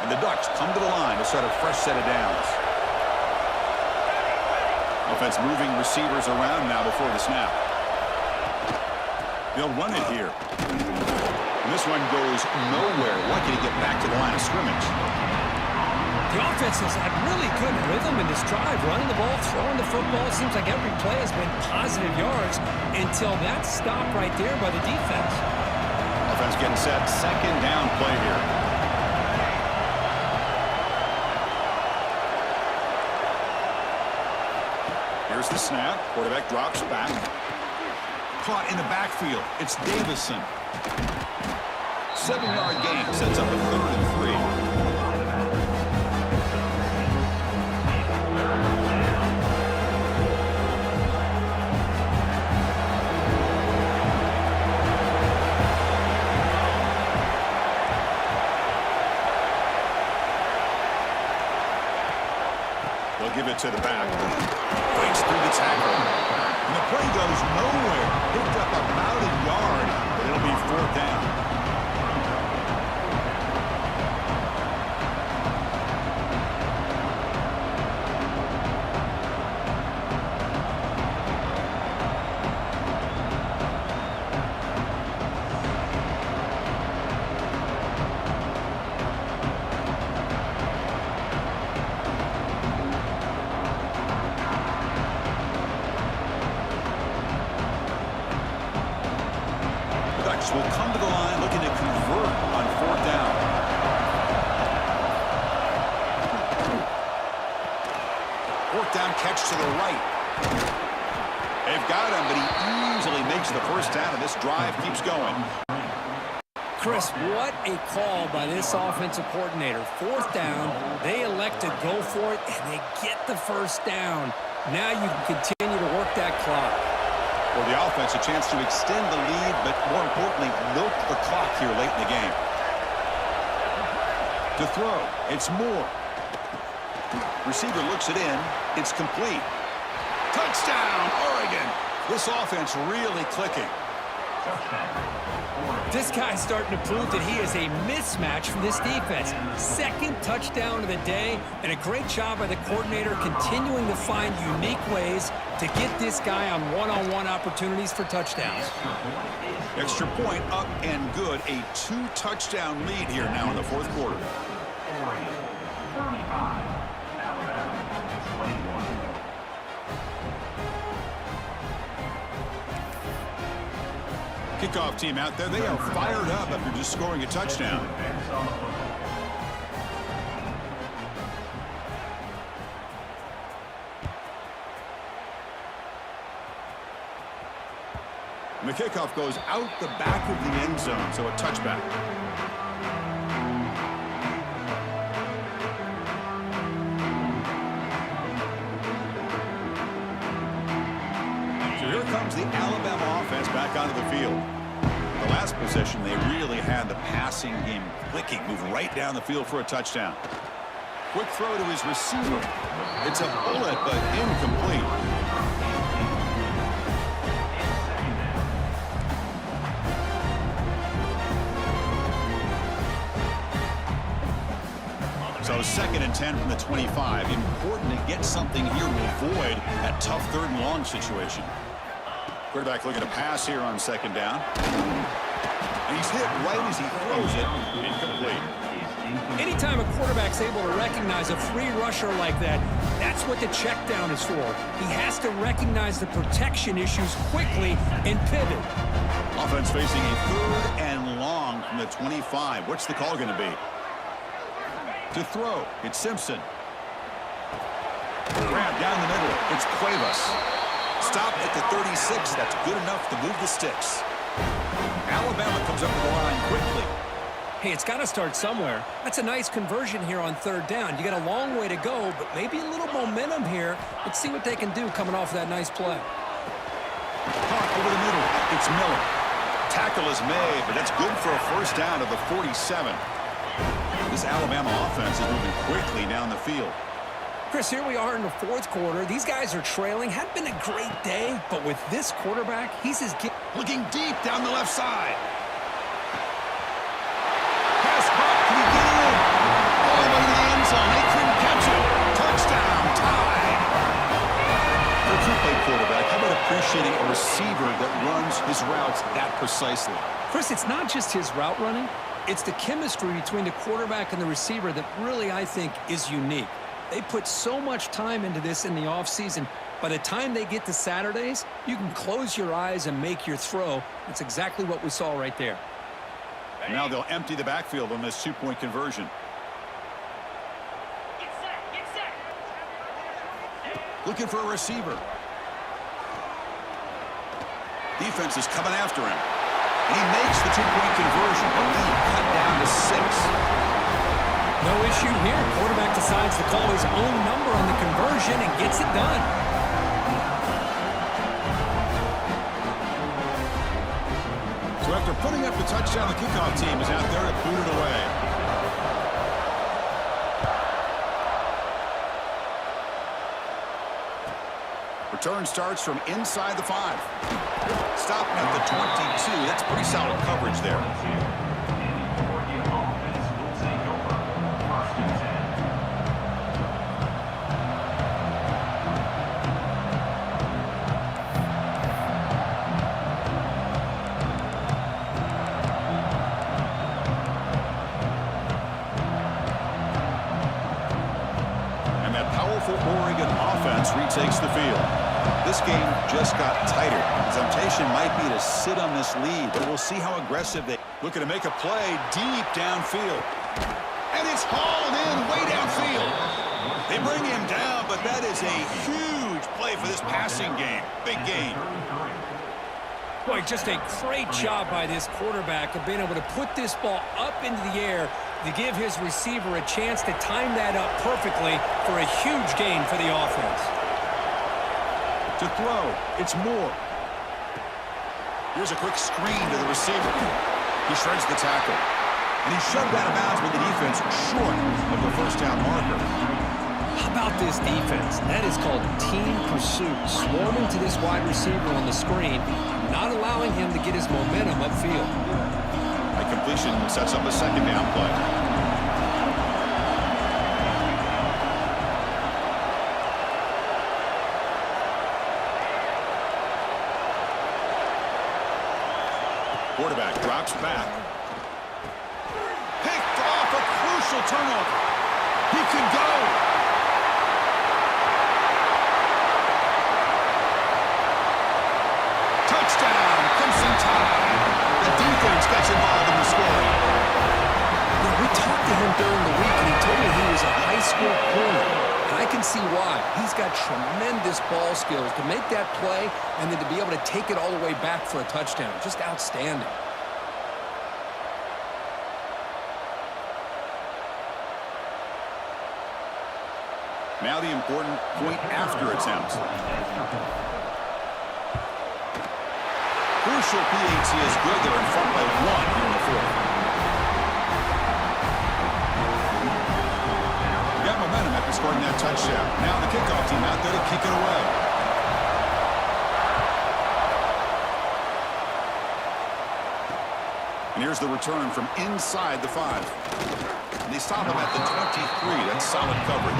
And the Ducks come to the line to start a fresh set of downs. Offense moving receivers around now before the snap. They'll run it here. And this one goes nowhere. Lucky to get back to the line of scrimmage. The offense has had really good rhythm in this drive, running the ball, throwing the football. It seems like every play has been positive yards until that stop right there by the defense. Offense getting set. Second down play here. Here's the snap. Quarterback drops back. Caught in the backfield. It's Davison. 7-yard gain sets up a 3rd and 3. They'll give it to the back. Breaks through the tackle. And the play goes nowhere. Picked up about a yard, but it'll be 4th down. Will come to the line looking to convert on 4th down. down catch to the right. They've got him, but he easily makes the first down, and this drive keeps going. Chris, what a call by this offensive coordinator. Fourth down, they elect to go for it, and they get the first down. Now you can continue to work that clock. For the offense, a chance to extend the lead, but more importantly, milk the clock here late in the game. To throw, it's Moore. Receiver looks it in. It's complete. Touchdown, Oregon. This offense really clicking. This guy's starting to prove that he is a mismatch from this defense. Second touchdown of the day, and a great job by the coordinator continuing to find unique ways to get this guy on one-on-one opportunities for touchdowns. Extra point up and good. A 2-touchdown lead here now in the fourth quarter. Oregon 35, Alabama 21. Kickoff team out there. They are fired up after just scoring a touchdown. And the kickoff goes out the back of the end zone, so a touchback. So here comes the Alabama offense back onto the field. The last possession, they really had the passing game clicking, move right down the field for a touchdown. Quick throw to his receiver. It's a bullet, but incomplete. So 2nd and 10 from the 25. Important to get something here to avoid that tough 3rd and long situation. Quarterback looking to pass here on 2nd down. And he's hit right as he throws it. Incomplete. Anytime a quarterback's able to recognize a free rusher like that, that's what the check down is for. He has to recognize the protection issues quickly and pivot. Offense facing a 3rd and long from the 25. What's the call going to be? To throw, it's Simpson. Grab down the middle, it's Cuevas. Stop at the 36, that's good enough to move the sticks. Alabama comes up the line quickly. Hey, it's got to start somewhere. That's a nice conversion here on 3rd down. You got a long way to go, but maybe a little momentum here. Let's see what they can do coming off of that nice play. Caught over the middle, it's Miller. Tackle is made, but that's good for a first down of the 47. This Alabama offense is moving quickly down the field. Chris, here we are in the 4th quarter. These guys are trailing. Had been a great day, but with this quarterback, he's as looking deep down the left side. Pass caught. Can he get in? All the way to the end zone. They couldn't catch it. Touchdown. Tie. For a true play quarterback, how about appreciating a receiver that runs his routes that precisely? Chris, it's not just his route running. It's the chemistry between the quarterback and the receiver that really, I think, is unique. They put so much time into this in the offseason. By the time they get to Saturdays, you can close your eyes and make your throw. That's exactly what we saw right there. Now they'll empty the backfield on this 2-point conversion. Looking for a receiver. Defense is coming after him. And he makes the 2-point conversion. The lead cut down to 6. No issue here. Quarterback decides to call his own number on the conversion and gets it done. So after putting up the touchdown, the kickoff team is out there to boot it away. Return starts from inside the 5. Stopping at the 22. That's pretty solid coverage there. Oregon offense will take over 1st and 10. And that powerful Oregon offense retakes the field. This game just got tighter. The temptation might be to sit on this lead, but we'll see how aggressive they looking to make a play deep downfield. And it's hauled in way downfield. They bring him down, but that is a huge play for this passing game. Big gain. Boy, just a great job by this quarterback of being able to put this ball up into the air to give his receiver a chance to time that up perfectly for a huge gain for the offense. To throw, it's Moore. Here's a quick screen to the receiver. He shreds the tackle. And he's shoved out of bounds with the defense short of the first down marker. How about this defense? That is called team pursuit. Swarming to this wide receiver on the screen, not allowing him to get his momentum upfield. That completion sets up a second down play. Quarterback drops back. Picked off, a crucial turnover. He can go. Touchdown, Crimson Tide. The defense gets involved in the scoring. Yeah, we talked to him during the week, and he told me he was a high school corner. And I can see why. He's got tremendous ball skills to make that play and then to be able to take it all the way back for a touchdown. Just outstanding. Now the important point after attempt. Crucial PAT is good. They're in front by 1 here in the fourth. Got momentum after scoring that touchdown. Now the kickoff team out there to kick it away. And here's the return from inside the 5. And they stop him at the 23. That's solid coverage.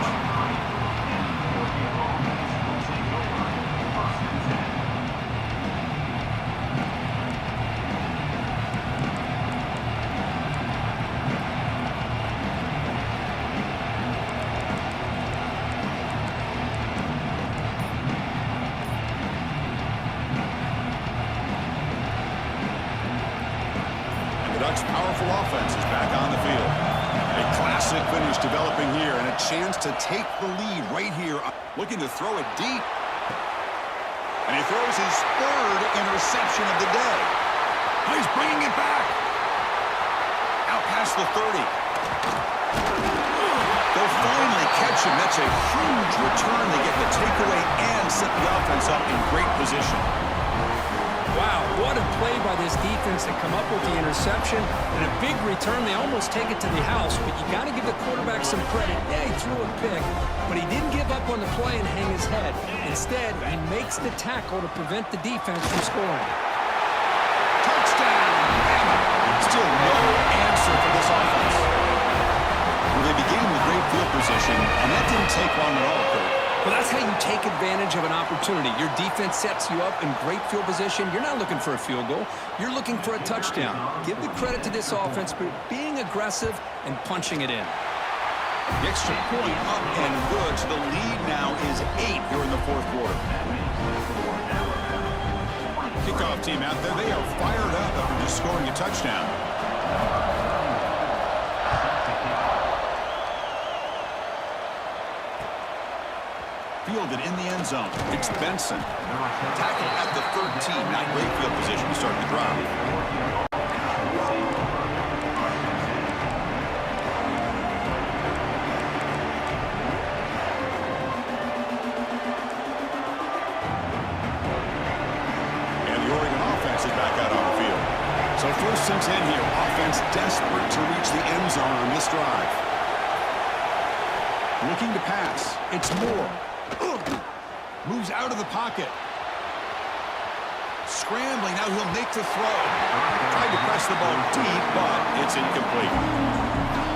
Powerful offense is back on the field. A classic finish developing here and a chance to take the lead right here. Looking to throw it deep. And he throws his third interception of the day. Oh, he's bringing it back. Out past the 30. They'll finally catch him. That's a huge return. They get the takeaway and set the offense up in great position. Wow, what a play by this defense to come up with the interception and a big return. They almost take it to the house, but you got to give the quarterback some credit. Yeah, he threw a pick, but he didn't give up on the play and hang his head. Instead, he makes the tackle to prevent the defense from scoring. Touchdown! Still no answer for this offense. Well, they began with great field position, and that didn't take long at all, Kurt. Well, that's how you take advantage of an opportunity. Your defense sets you up in great field position. You're not looking for a field goal. You're looking for a touchdown. Give the credit to this offense for being aggressive and punching it in. The extra point up and good. So the lead now is 8 here in the fourth quarter. Kickoff team out there. They are fired up after just scoring a touchdown. Fielded in the end zone. It's Benson. Tackled at the 13. Not great field position to start the drive. And the Oregon offense is back out on the field. So first and 10 here. Offense desperate to reach the end zone on this drive. Looking to pass. It's Moore. Moves out of the pocket. Scrambling, now he'll make the throw. Tried to press the ball deep, but it's incomplete.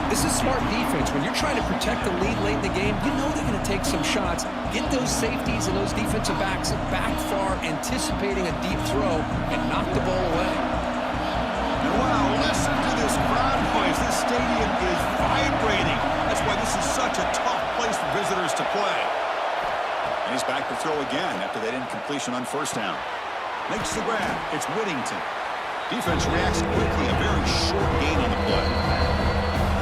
This is smart defense. When you're trying to protect the lead late in the game, you know they're going to take some shots. Get those safeties and those defensive backs back far, anticipating a deep throw, and knock the ball away. And wow, listen to this crowd noise. This stadium is vibrating. That's why this is such a tough place for visitors to play. And he's back to throw again after that incompletion on first down. Makes the grab. It's Whittington. Defense reacts quickly. A very short gain on the play.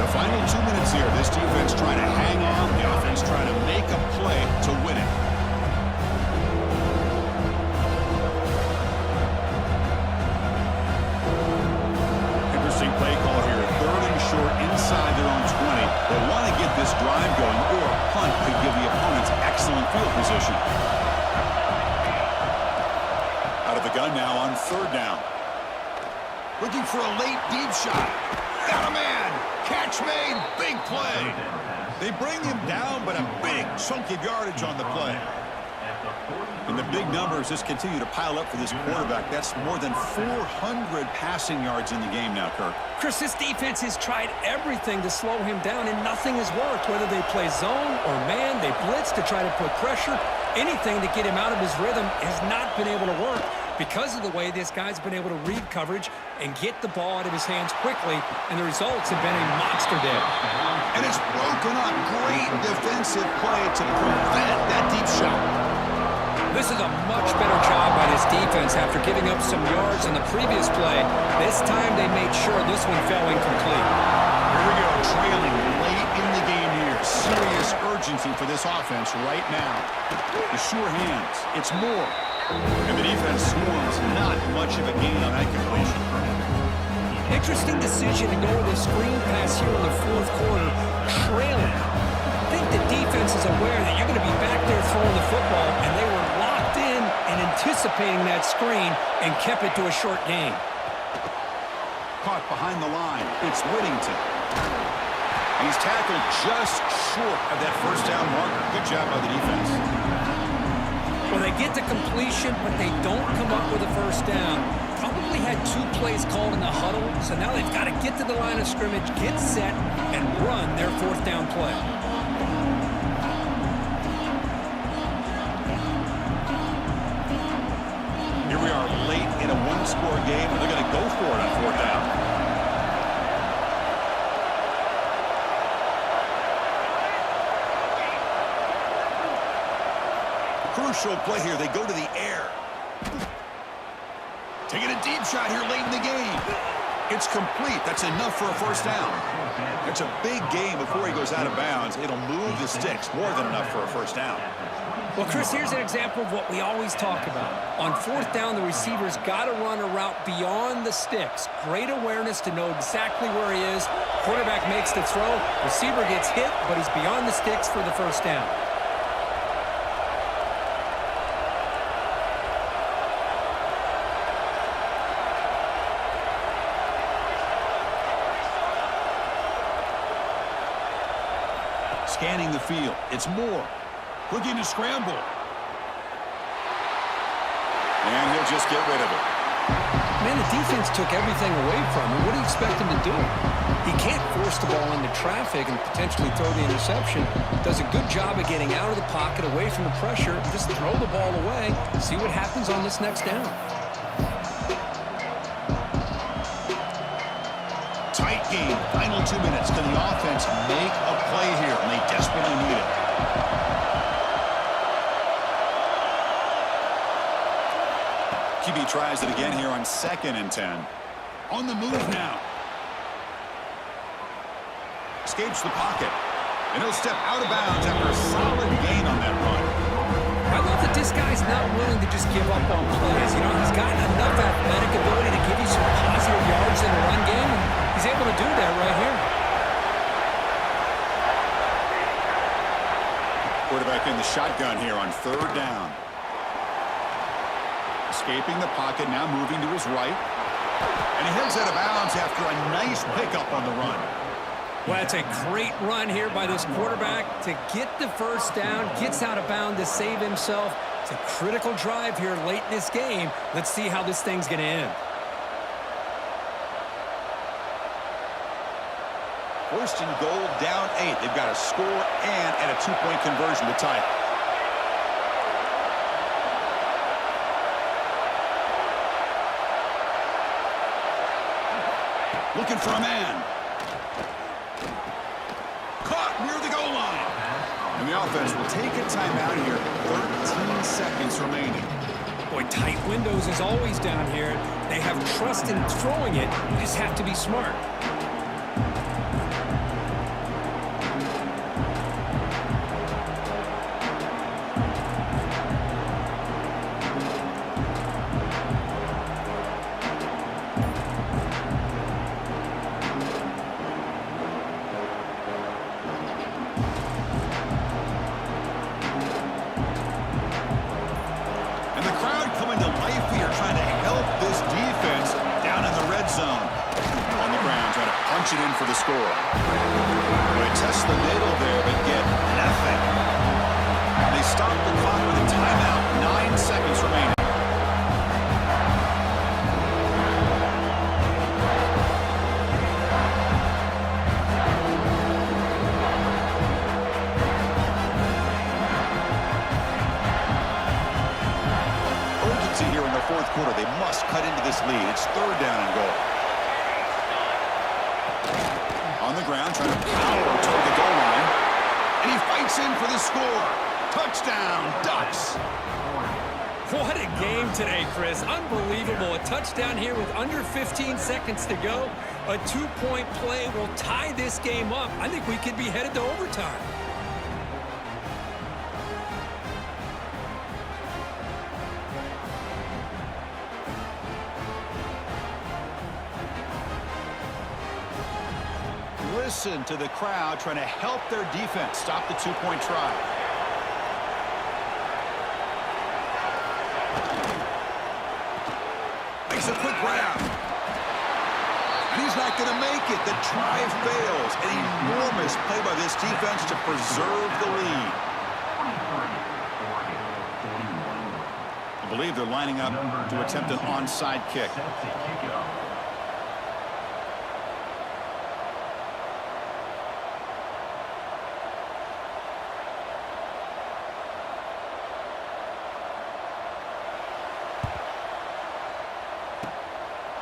The The final 2 minutes here. This defense trying to hang on. The offense trying to make a play to win it. Interesting play call here. 3rd and short inside their own 20. They want to get this drive going, or a punt could give the opponents excellent field position. Out of the gun now on 3rd down. Looking for a late deep shot. Got a man. Catch made. Big play. They bring him down, but a big chunk of yardage on the play. And the big numbers just continue to pile up for this quarterback. That's more than 400 passing yards in the game now, Kirk. Chris, this defense has tried everything to slow him down, and nothing has worked. Whether they play zone or man, they blitz to try to put pressure. Anything to get him out of his rhythm has not been able to work because of the way this guy's been able to read coverage and get the ball out of his hands quickly, and the results have been a monster day. And it's broken up. Great defensive play to prevent that deep shot. This is a much better job by this defense after giving up some yards in the previous play. This time they made sure this one fell incomplete. Here we go, trailing late in the game here. Serious urgency for this offense right now. The sure hands. It's more. And the defense swarms. Not much of a gain on that completion. Interesting decision to go with a screen pass here in the 4th quarter, trailing. I think the defense is aware that you're going to be back there throwing the football, and they were locked in and anticipating that screen and kept it to a short game. Caught behind the line. It's Whittington. He's tackled just short of that 1st down marker. Good job by the defense. Well, they get the completion, but they don't come up with a 1st down. Probably had 2 plays called in the huddle, so now they've got to get to the line of scrimmage, get set, and run their 4th down play. Here we are late in a 1-score game, and they're going to go for it on 4th down. Crucial play here. They go to the air. Taking a deep shot here late in the game. It's complete. That's enough for a 1st down. It's a big game before he goes out of bounds. It'll move the sticks. More than enough for a 1st down. Well, Chris, here's an example of what we always talk about. On 4th down, the receiver's got to run a route beyond the sticks. Great awareness to know exactly where he is. Quarterback makes the throw. Receiver gets hit, but he's beyond the sticks for the 1st down. Scanning the field. It's Moore. Looking to scramble. And he'll just get rid of it. Man, the defense took everything away from him. What do you expect him to do? He can't force the ball into traffic and potentially throw the interception. Does a good job of getting out of the pocket, away from the pressure, and just throw the ball away. See what happens on this next down. Tight game. Final 2 minutes. Can the offense make a play here? And they desperately need it. QB tries it again here on 2nd and 10. On the move now. Escapes the pocket. And he'll step out of bounds after a solid gain on that run. I love that this guy's not willing to just give up on plays. You know, he's got enough athletic ability to give you some positive yards in the run game. And he's able to do that right here. Quarterback in the shotgun here on 3rd down. Escaping the pocket, now moving to his right. And he heads out of bounds after a nice pickup on the run. Well, it's a great run here by this quarterback to get the 1st down, gets out of bounds to save himself. It's a critical drive here late in this game. Let's see how this thing's going to end. 1st and goal, down 8. They've got a score and a 2-point conversion to tie it. Looking for a man. Caught near the goal line. And the offense will take a timeout here. 13 seconds remaining. Boy, tight windows is always down here. They have trust in throwing it. You just have to be smart. the score. They test the middle there, but get nothing. They stop the clock with a timeout. 9 seconds remaining. Here in the fourth quarter, they must cut into this lead. It's 3rd down and goal. On the ground, trying to power toward the goal line. And he fights in for the score. Touchdown, Ducks. What a game today, Chris. Unbelievable. A touchdown here with under 15 seconds to go. A 2-point play will tie this game up. I think we could be headed to overtime. Listen to the crowd trying to help their defense stop the 2-point try. Makes a quick grab. And he's not going to make it. The try fails. An enormous play by this defense to preserve the lead. I believe they're lining up to attempt an onside kick.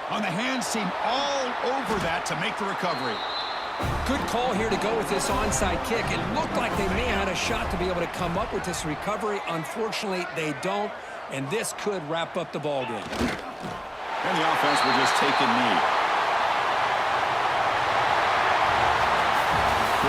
On the hands team all over that to make the recovery. Good call here to go with this onside kick. It looked like they may have had a shot to be able to come up with this recovery. Unfortunately, they don't, and this could wrap up the ball game. And the offense will just take a knee.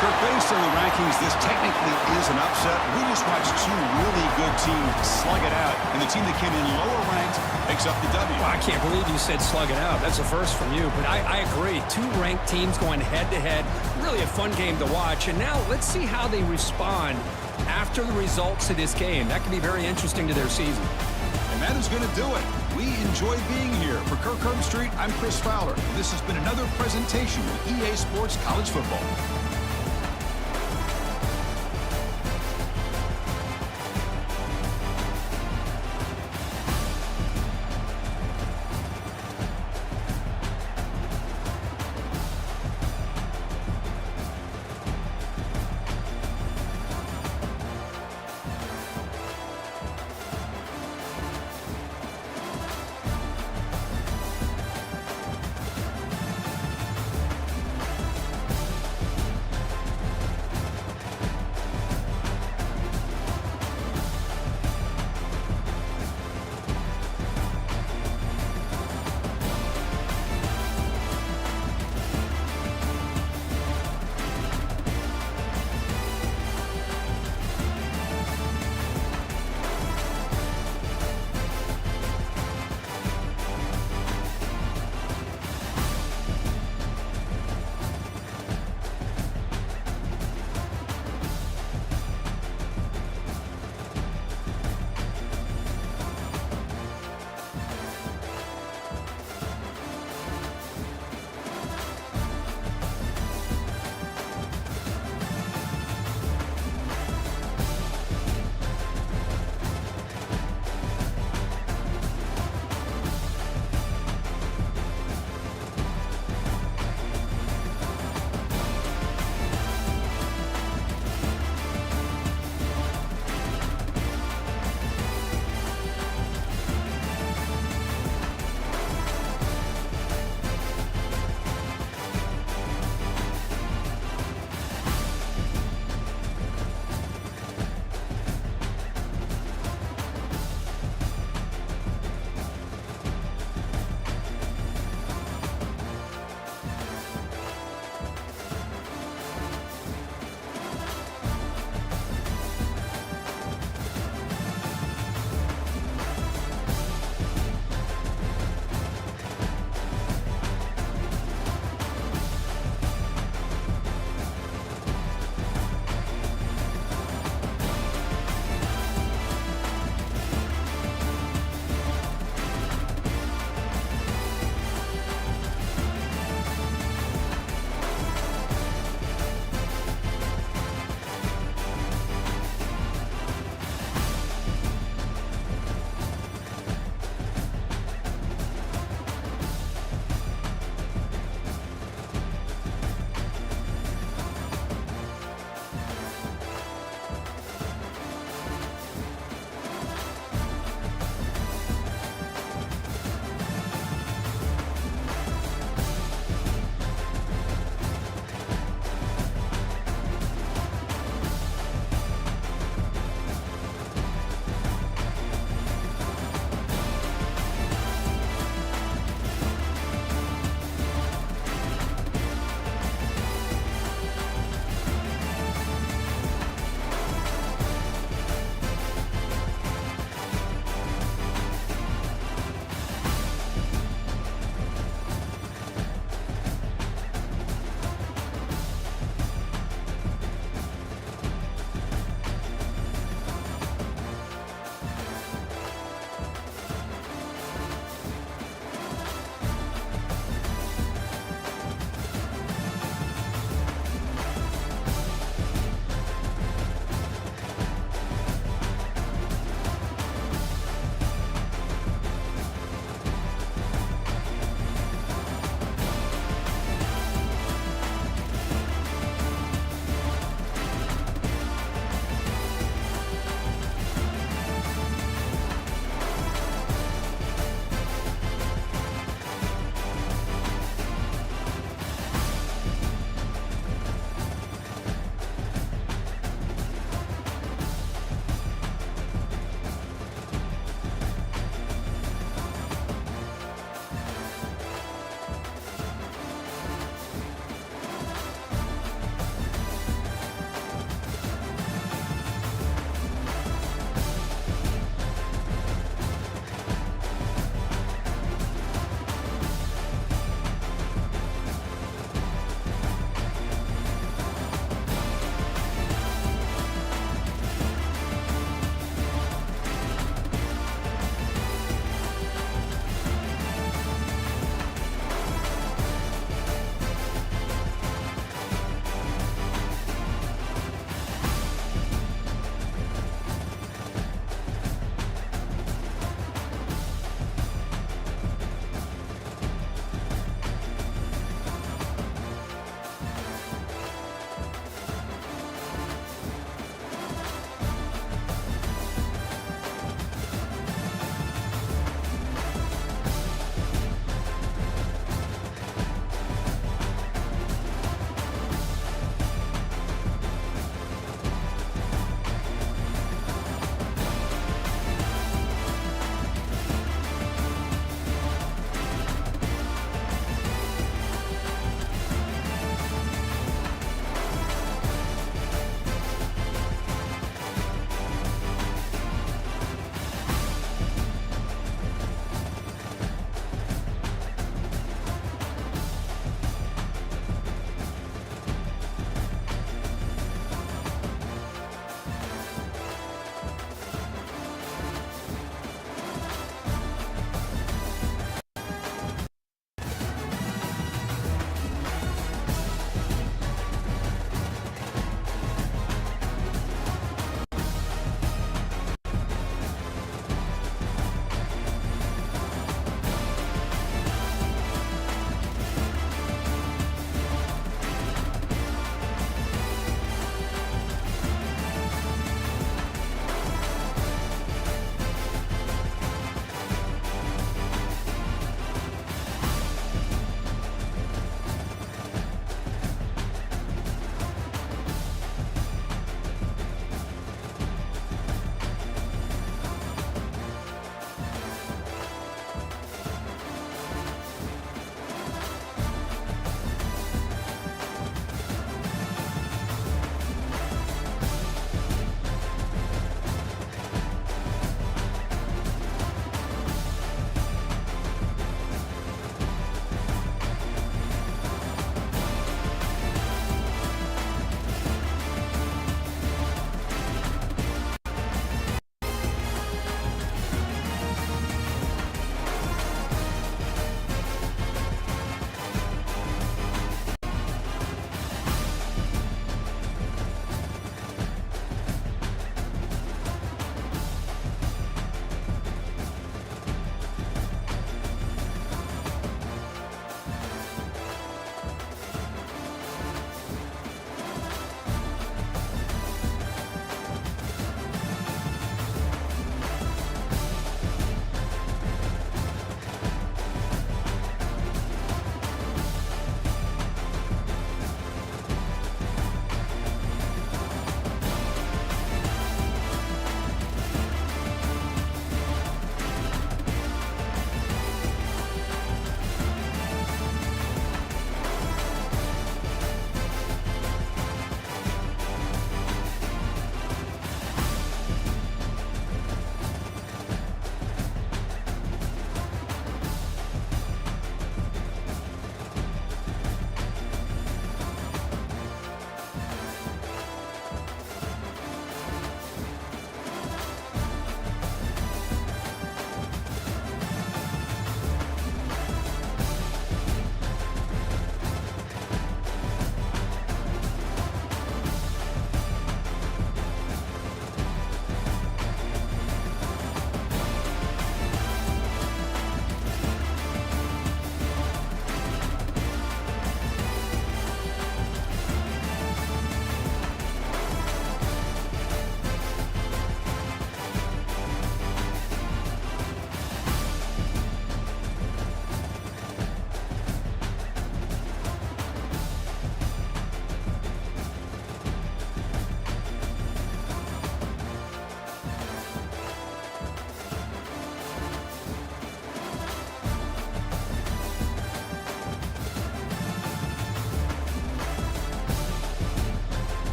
Kirk, based on the rankings, this technically is an upset. We just watched 2 really good teams slug it out, and the team that came in lower ranked picks up the W. Well, I can't believe you said slug it out. That's a first from you, but I agree. 2 ranked teams going head-to-head. Really a fun game to watch, and now let's see how they respond after the results of this game. That can be very interesting to their season. And that is going to do it. We enjoy being here. For Kirk Herbstreit, I'm Chris Fowler. This has been another presentation of EA Sports College Football.